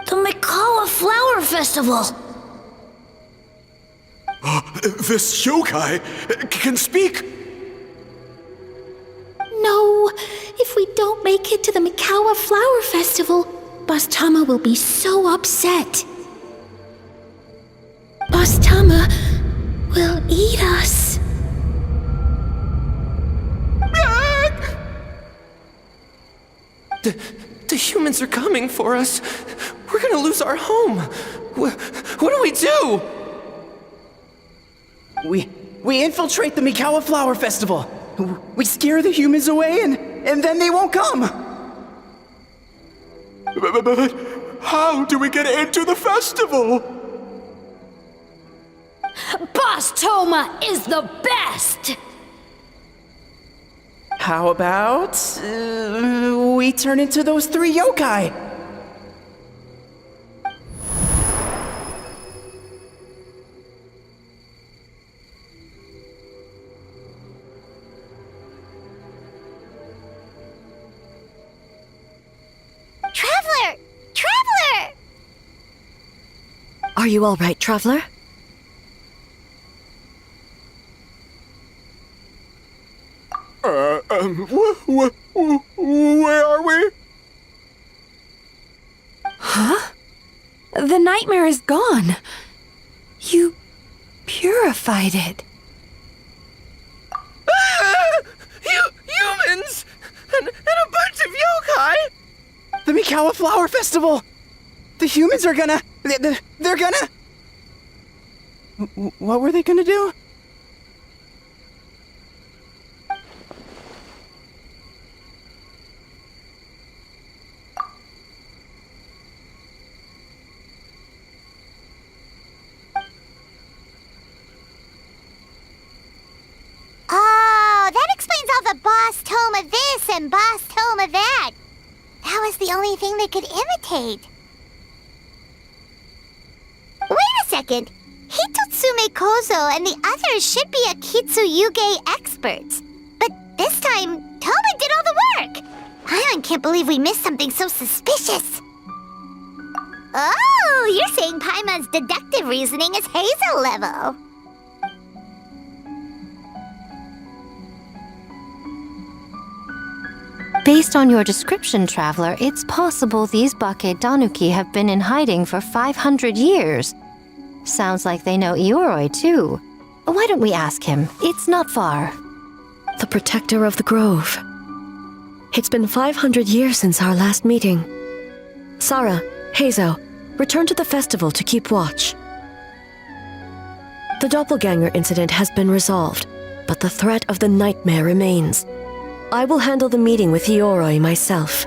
The Mikawa Flower Festival! This yokai can speak! No, if we don't make it to the Mikawa Flower Festival, Boss Tama will be so upset. Boss Tama will eat us. The humans are coming for us. We're gonna lose our home. What do we do? We infiltrate the Mikawa Flower Festival. We scare the humans away and then they won't come. But how do we get into the festival? Boss Toma is the best! How about we turn into those 3 yokai? Traveler! Traveler! Are you all right, Traveler? Where are we? Huh? The nightmare is gone. You purified it. Humans! And a bunch of yokai! The Mikawa Flower Festival! The humans are gonna... They're gonna... What were they gonna do? Oh, that explains all the Boss Toma this and Boss Toma that. That was the only thing they could imitate. Wait a second. Hitotsume Kozo and the others should be Akitsuyuge experts. But this time, Toma did all the work. I can't believe we missed something so suspicious. Oh, you're saying Paimon's deductive reasoning is Hazel level. Based on your description, Traveler, it's possible these Bake Danuki have been in hiding for 500 years. Sounds like they know Ioroi, too. Why don't we ask him? It's not far. The protector of the grove. It's been 500 years since our last meeting. Sarah, Hazel, return to the festival to keep watch. The doppelganger incident has been resolved, but the threat of the nightmare remains. I will handle the meeting with Ioroi myself.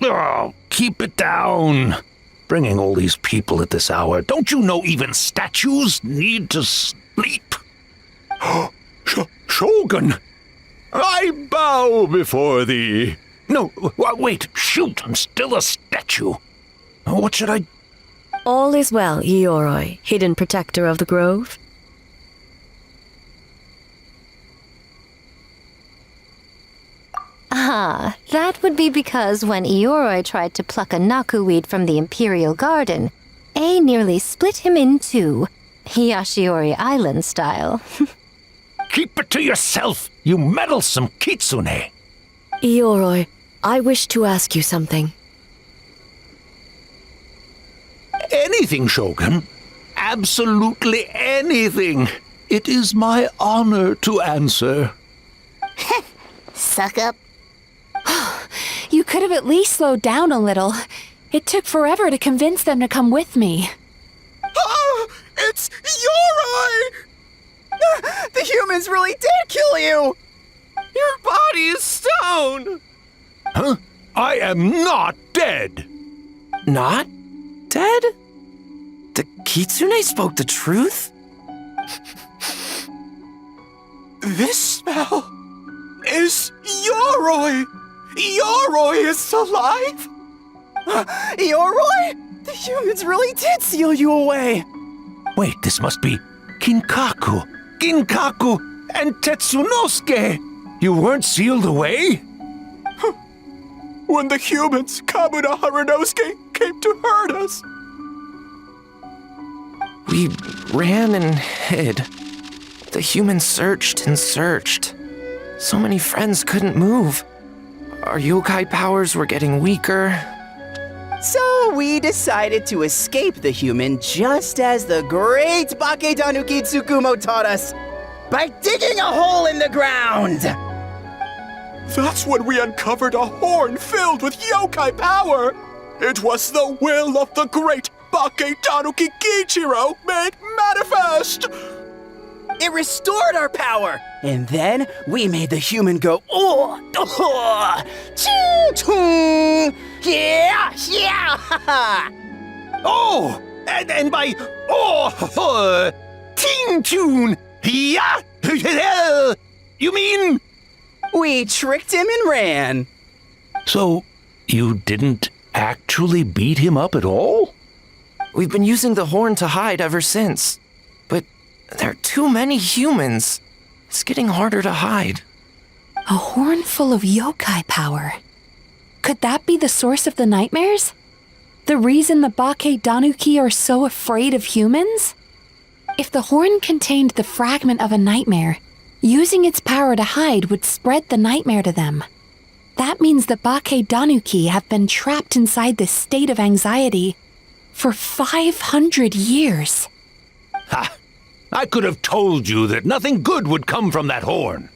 Oh, keep it down. Bringing all these people at this hour. Don't you know even statues need to sleep? Shogun! I bow before thee. No, wait, shoot, I'm still a statue. What should I... All is well, Ioroi, hidden protector of the grove. Ah, that would be because when Ioroi tried to pluck a nakuweed from the Imperial Garden, A nearly split him in two, Yashiori Island style. Keep it to yourself, you meddlesome kitsune! Ioroi, I wish to ask you something. Anything, Shogun. Absolutely anything. It is my honor to answer. Suck up. You could have at least slowed down a little. It took forever to convince them to come with me. Oh, it's Ioroi! The humans really did kill you! Your body is stone! Huh? I am not dead! Not dead? The kitsune spoke the truth? This smell is Ioroi! Ioroi is alive! Ioroi? The humans really did seal you away! Wait, this must be Kinkaku, and Tetsunosuke! You weren't sealed away? When the humans, Kamuna Harunosuke, came to hurt us! We ran and hid. The humans searched and searched. So many friends couldn't move. Our yokai powers were getting weaker. So we decided to escape the human just as the great Bakedanuki Tsukumo taught us, by digging a hole in the ground! That's when we uncovered a horn filled with yokai power! It was the will of the great Bakedanuki Kiichiro made manifest! It restored our power, and then we made the human go, yeah, yeah! Oh, and by Ting Tune, yeah, you mean? We tricked him and ran. So, you didn't actually beat him up at all? We've been using the horn to hide ever since. But there are too many humans. It's getting harder to hide. A horn full of yokai power. Could that be the source of the nightmares? The reason the Bakedanuki are so afraid of humans? If the horn contained the fragment of a nightmare, using its power to hide would spread the nightmare to them. That means the Bakedanuki have been trapped inside this state of anxiety for 500 years. Ha! I could have told you that nothing good would come from that horn.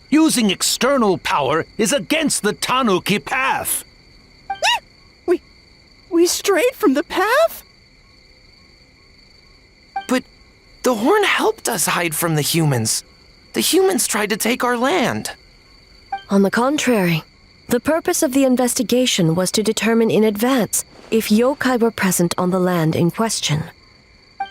Using external power is against the Tanuki path. We strayed from the path? But the horn helped us hide from the humans. The humans tried to take our land. On the contrary, the purpose of the investigation was to determine in advance if yokai were present on the land in question.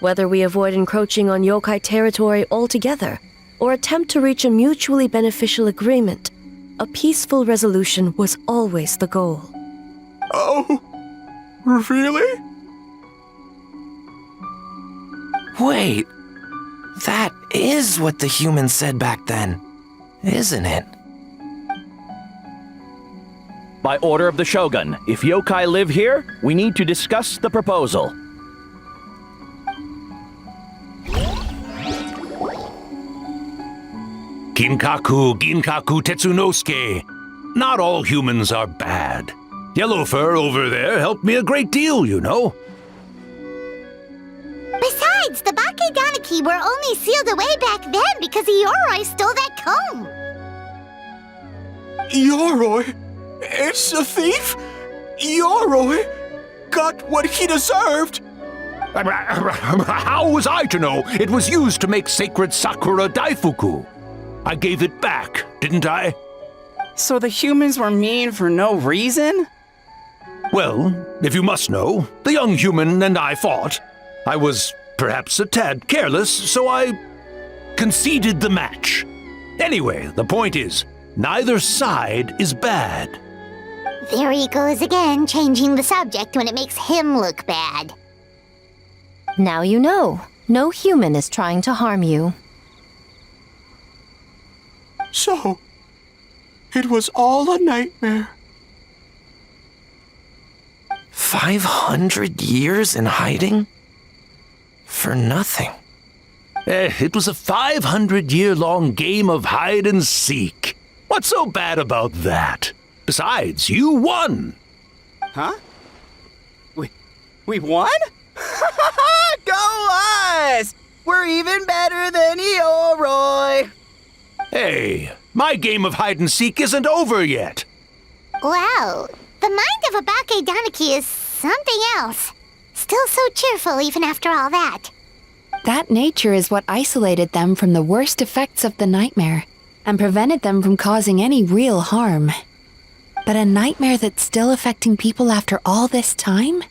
Whether we avoid encroaching on yokai territory altogether or attempt to reach a mutually beneficial agreement, a peaceful resolution was always the goal. Oh, really? Wait, that is what the humans said back then, isn't it? By order of the Shogun, if yokai live here, we need to discuss the proposal. Ginkaku Tetsunosuke. Not all humans are bad. Yellowfur over there helped me a great deal, you know. Besides, the Bakedanuki were only sealed away back then because Yoroi stole that comb. Yoroi? It's a thief? Yoroi got what he deserved. How was I to know it was used to make sacred Sakura Daifuku? I gave it back, didn't I? So the humans were mean for no reason? Well, if you must know, the young human and I fought. I was perhaps a tad careless, so I conceded the match. Anyway, the point is, neither side is bad. There he goes again, changing the subject when it makes him look bad. Now you know. No human is trying to harm you. So, it was all a nightmare. 500 years in hiding? For nothing. It was a 500-year-long game of hide and seek. What's so bad about that? Besides, you won! Huh? We won? Go us! We're even better than Yoroi! Hey, my game of hide and seek isn't over yet. Wow, the mind of a Bakedanuki is something else. Still so cheerful even after all that. That nature is what isolated them from the worst effects of the nightmare and prevented them from causing any real harm. But a nightmare that's still affecting people after all this time?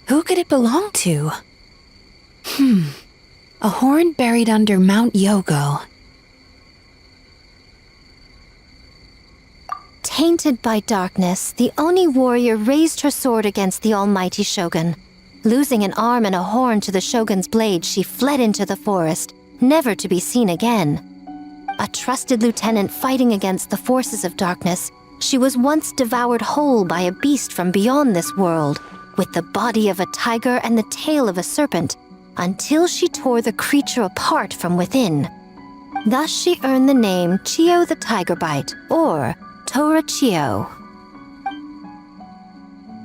Who could it belong to? A horn buried under Mount Yogo. Tainted by darkness, the Oni warrior raised her sword against the almighty shogun. Losing an arm and a horn to the shogun's blade, she fled into the forest, never to be seen again. A trusted lieutenant fighting against the forces of darkness, she was once devoured whole by a beast from beyond this world, with the body of a tiger and the tail of a serpent, until she tore the creature apart from within. Thus she earned the name Chiyo the Tiger Bite, or Tora Chiyo.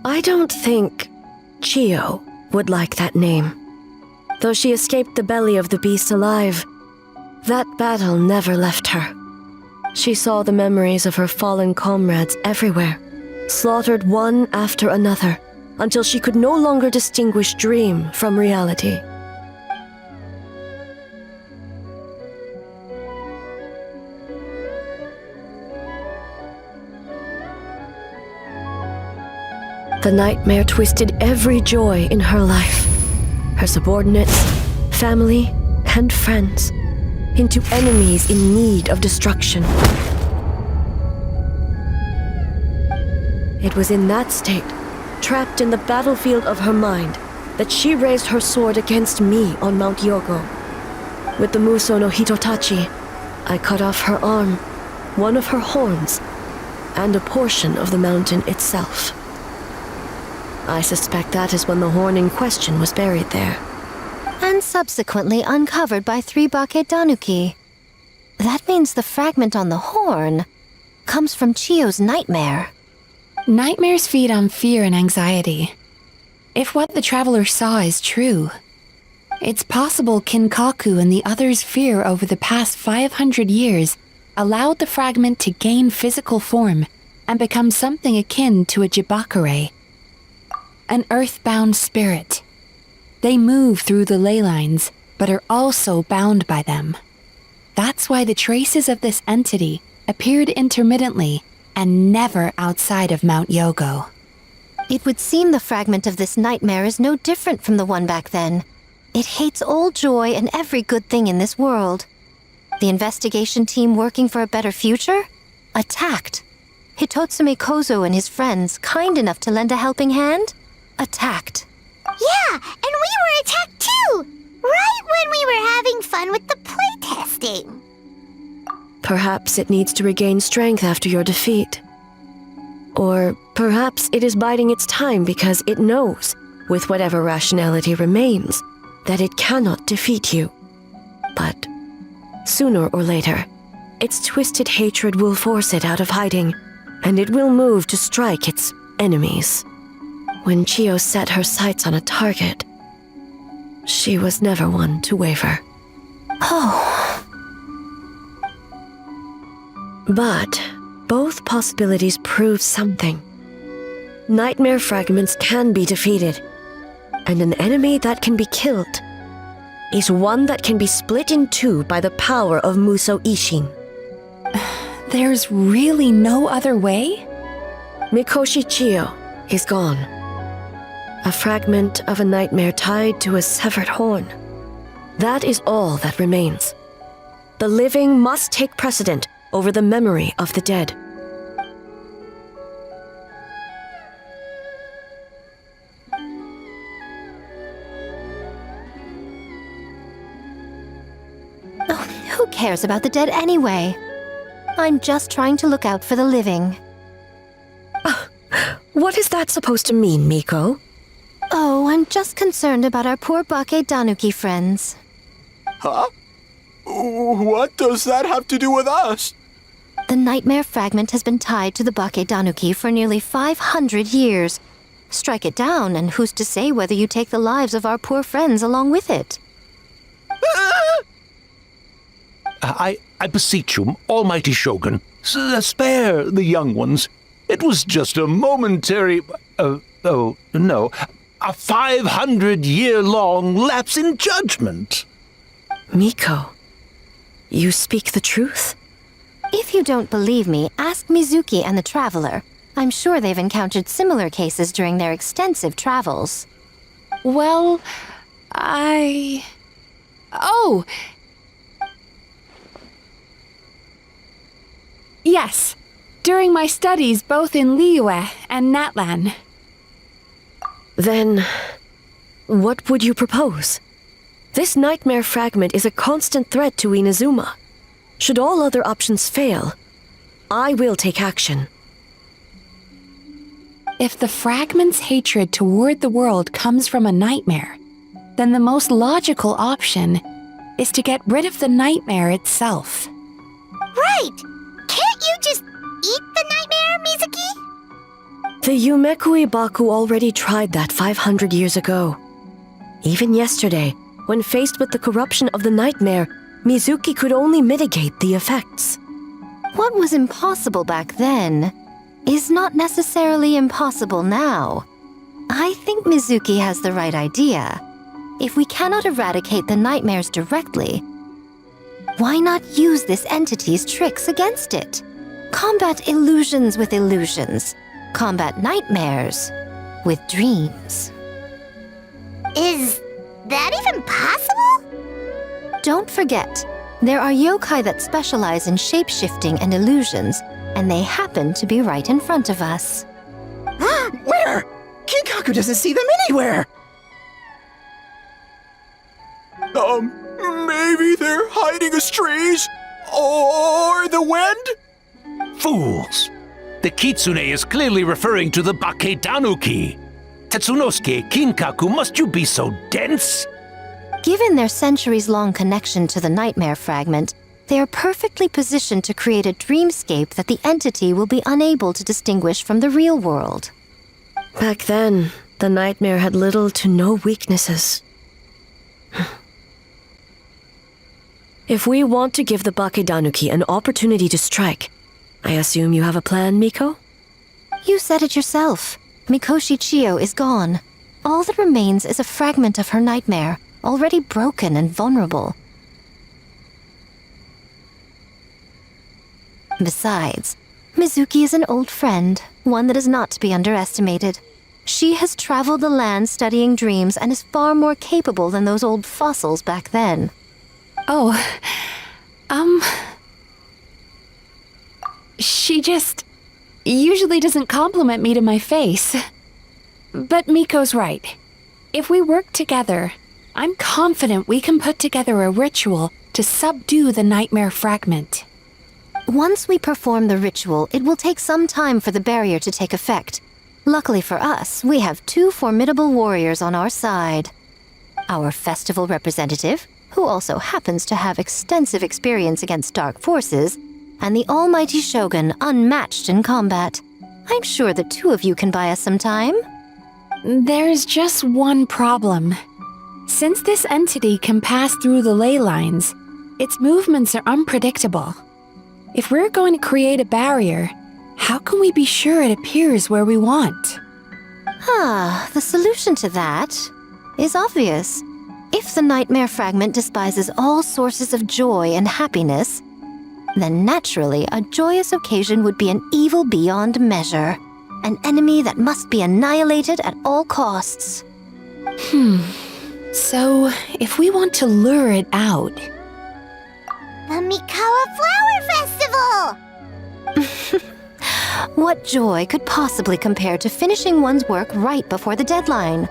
I don't think Chiyo would like that name. Though she escaped the belly of the beast alive, that battle never left her. She saw the memories of her fallen comrades everywhere, slaughtered one after another, until she could no longer distinguish dream from reality. The nightmare twisted every joy in her life, her subordinates, family, and friends, into enemies in need of destruction. It was in that state, trapped in the battlefield of her mind, that she raised her sword against me on Mount Yogo. With the Muso no Hitotachi, I cut off her arm, one of her horns, and a portion of the mountain itself. I suspect that is when the horn in question was buried there. And subsequently uncovered by 3 Bakedanuki. That means the fragment on the horn comes from Chiyo's nightmare. Nightmares feed on fear and anxiety. If what the traveler saw is true, it's possible Kinkaku and the others' fear over the past 500 years allowed the fragment to gain physical form and become something akin to a Jibakure, an earthbound spirit. They move through the ley lines, but are also bound by them. That's why the traces of this entity appeared intermittently and never outside of Mount Yogo. It would seem the fragment of this nightmare is no different from the one back then. It hates all joy and every good thing in this world. The investigation team working for a better future? Attacked. Hitotsume Kozo and his friends, kind enough to lend a helping hand? Attacked. Yeah, and we were attacked too! Right when we were having fun with the playtesting. Perhaps it needs to regain strength after your defeat. Or perhaps it is biding its time because it knows, with whatever rationality remains, that it cannot defeat you. But sooner or later, its twisted hatred will force it out of hiding, and it will move to strike its enemies. When Chiyo set her sights on a target, she was never one to waver. Oh. But both possibilities prove something. Nightmare fragments can be defeated, and an enemy that can be killed is one that can be split in two by the power of Muso Ishin. There's really no other way? Mikoshi Chiyo is gone. A fragment of a nightmare tied to a severed horn. That is all that remains. The living must take precedent over the memory of the dead. Oh, who cares about the dead anyway? I'm just trying to look out for the living. What is that supposed to mean, Miko? Oh, I'm just concerned about our poor Bakedanuki friends. Huh? What does that have to do with us? The nightmare fragment has been tied to the Bakedanuki for nearly 500 years. Strike it down, and who's to say whether you take the lives of our poor friends along with it? I beseech you, almighty Shogun, spare the young ones. It was just a momentary... a 500-year-long lapse in judgment. Miko, you speak the truth? If you don't believe me, ask Mizuki and the Traveler. I'm sure they've encountered similar cases during their extensive travels. Well, Oh! Yes, during my studies both in Liyue and Natlan. Then, what would you propose? This nightmare fragment is a constant threat to Inazuma. Should all other options fail, I will take action. If the fragment's hatred toward the world comes from a nightmare, then the most logical option is to get rid of the nightmare itself. Right! Can't you just eat the nightmare, Mizuki? The Yumekui Baku already tried that 500 years ago. Even yesterday, when faced with the corruption of the nightmare, Mizuki could only mitigate the effects. What was impossible back then is not necessarily impossible now. I think Mizuki has the right idea. If we cannot eradicate the nightmares directly, why not use this entity's tricks against it? Combat illusions with illusions. Combat nightmares with dreams. Is that even possible? Don't forget, there are yokai that specialize in shape-shifting and illusions, and they happen to be right in front of us. Where? Kinkaku doesn't see them anywhere! Maybe they're hiding us trees? Or the wind? Fools! The kitsune is clearly referring to the Bakedanuki. Tetsunosuke, Kinkaku, must you be so dense? Given their centuries-long connection to the nightmare fragment, they are perfectly positioned to create a dreamscape that the entity will be unable to distinguish from the real world. Back then, the nightmare had little to no weaknesses. If we want to give the Bakedanuki an opportunity to strike, I assume you have a plan, Miko? You said it yourself. Mikoshi Chiyo is gone. All that remains is a fragment of her nightmare, already broken and vulnerable. Besides, Mizuki is an old friend, one that is not to be underestimated. She has traveled the land studying dreams and is far more capable than those old fossils back then. She just usually doesn't compliment me to my face. But Miko's right. If we work together, I'm confident we can put together a ritual to subdue the nightmare fragment. Once we perform the ritual, it will take some time for the barrier to take effect. Luckily for us, we have two formidable warriors on our side. Our festival representative, who also happens to have extensive experience against dark forces, and the almighty Shogun, unmatched in combat. I'm sure the two of you can buy us some time. There's just one problem. Since this entity can pass through the ley lines, its movements are unpredictable. If we're going to create a barrier, how can we be sure it appears where we want? The solution to that is obvious. If the nightmare fragment despises all sources of joy and happiness, then naturally a joyous occasion would be an evil beyond measure, an enemy that must be annihilated at all costs. So, if we want to lure it out... The Mikawa Flower Festival! What joy could possibly compare to finishing one's work right before the deadline?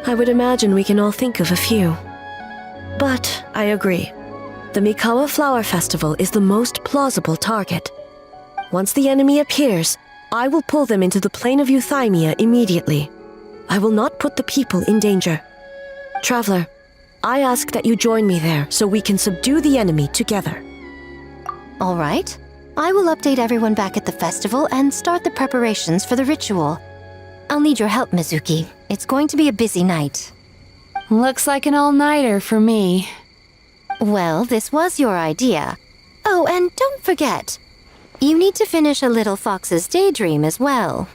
I would imagine we can all think of a few. But I agree. The Mikawa Flower Festival is the most plausible target. Once the enemy appears, I will pull them into the plane of Euthymia immediately. I will not put the people in danger. Traveler, I ask that you join me there so we can subdue the enemy together. All right. I will update everyone back at the festival and start the preparations for the ritual. I'll need your help, Mizuki. It's going to be a busy night. Looks like an all-nighter for me. Well, this was your idea. Oh, and don't forget, you need to finish a Little Fox's Daydream as well.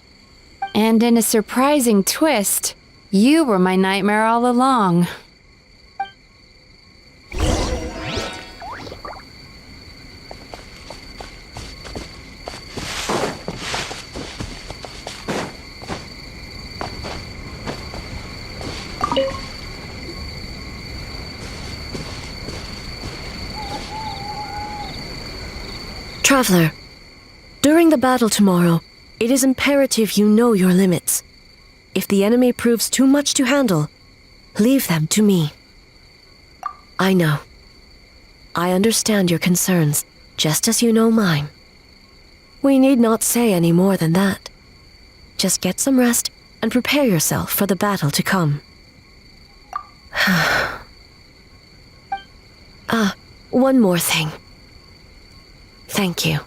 And in a surprising twist, you were my nightmare all along. Traveler, during the battle tomorrow, it is imperative you know your limits. If the enemy proves too much to handle, leave them to me. I know. I understand your concerns, just as you know mine. We need not say any more than that. Just get some rest and prepare yourself for the battle to come. One more thing. Thank you.